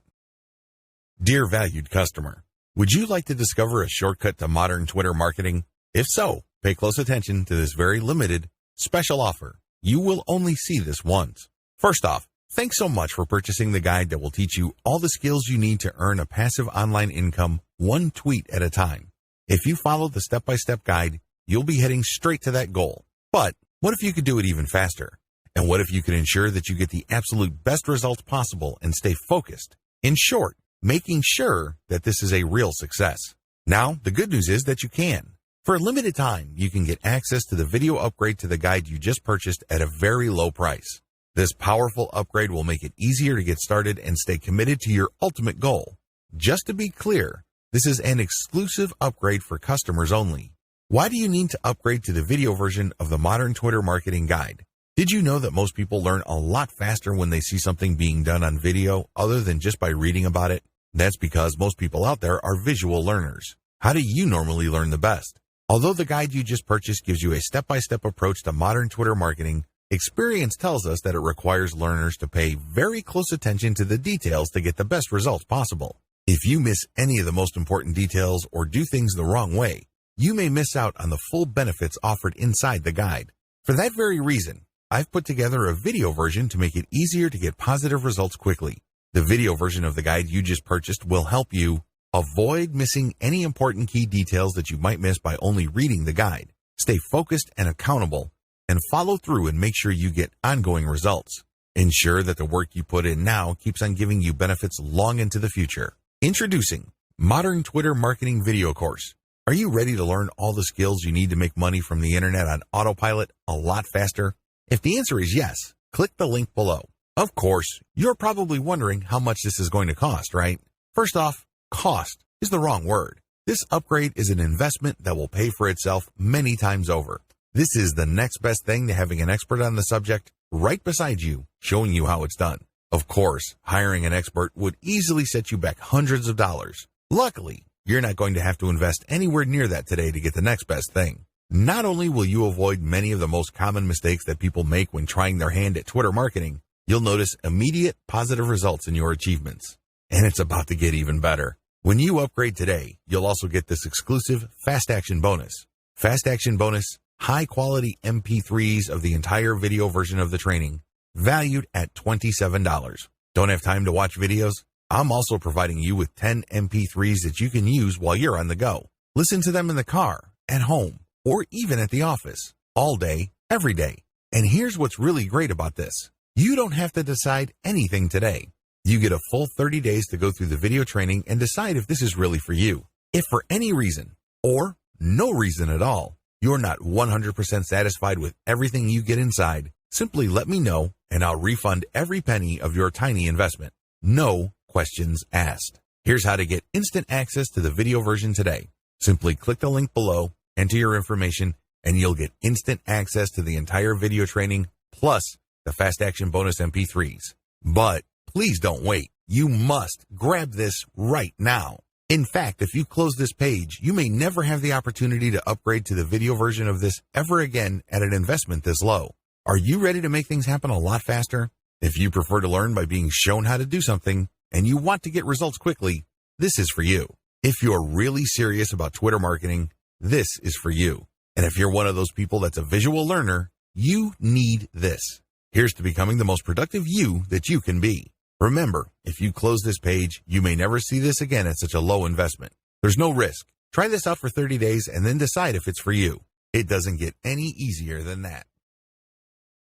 S1: Dear valued customer, would you like to discover a shortcut to modern Twitter marketing? If so, pay close attention to this very limited special offer. You will only see this once. First off, thanks so much for purchasing the guide that will teach you all the skills you need to earn a passive online income one tweet at a time. If you follow the step-by-step guide, you'll be heading straight to that goal. But what if you could do it even faster? And what if you could ensure that you get the absolute best results possible and stay focused? In short, making sure that this is a real success. Now, the good news is that you can. For a limited time, you can get access to the video upgrade to the guide you just purchased at a very low price. This powerful upgrade will make it easier to get started and stay committed to your ultimate goal. Just to be clear, this is an exclusive upgrade for customers only. Why do you need to upgrade to the video version of the Modern Twitter Marketing Guide? Did you know that most people learn a lot faster when they see something being done on video other than just by reading about it? That's because most people out there are visual learners. How do you normally learn the best? Although the guide you just purchased gives you a step-by-step approach to modern Twitter marketing, experience tells us that it requires learners to pay very close attention to the details to get the best results possible. If you miss any of the most important details or do things the wrong way, you may miss out on the full benefits offered inside the guide. For that very reason, I've put together a video version to make it easier to get positive results quickly. The video version of the guide you just purchased will help you avoid missing any important key details that you might miss by only reading the guide. Stay focused and accountable, and follow through and make sure you get ongoing results. Ensure that the work you put in now keeps on giving you benefits long into the future. Introducing Modern Twitter Marketing Video Course. Are you ready to learn all the skills you need to make money from the internet on autopilot a lot faster? If the answer is yes, click the link below. Of course, you're probably wondering how much this is going to cost, right? First off, cost is the wrong word. This upgrade is an investment that will pay for itself many times over. This is the next best thing to having an expert on the subject right beside you, showing you how it's done. Of course, hiring an expert would easily set you back hundreds of dollars. Luckily, you're not going to have to invest anywhere near that today to get the next best thing. Not only will you avoid many of the most common mistakes that people make when trying their hand at Twitter marketing, you'll notice immediate positive results in your achievements. And it's about to get even better. When you upgrade today, you'll also get this exclusive Fast Action Bonus. Fast Action Bonus, high-quality MP3s of the entire video version of the training, valued at $27. Don't have time to watch videos? I'm also providing you with 10 MP3s that you can use while you're on the go. Listen to them in the car, at home, or even at the office, all day, every day. And here's what's really great about this. You don't have to decide anything today. You get a full 30 days to go through the video training and decide if this is really for you. If for any reason, or no reason at all, you're not 100% satisfied with everything you get inside, simply let me know and I'll refund every penny of your tiny investment. No questions asked. Here's how to get instant access to the video version today. Simply click the link below, enter your information, and you'll get instant access to the entire video training plus the Fast Action Bonus MP3s. But please don't wait. You must grab this right now. In fact, if you close this page, you may never have the opportunity to upgrade to the video version of this ever again at an investment this low. Are you ready to make things happen a lot faster? If you prefer to learn by being shown how to do something and you want to get results quickly, this is for you. If you're really serious about Twitter marketing, this is for you. And if you're one of those people that's a visual learner, you need this. Here's to becoming the most productive you that you can be. Remember, if you close this page, you may never see this again at such a low investment. There's no risk. Try this out for 30 days and then decide if it's for you. It doesn't get any easier than that.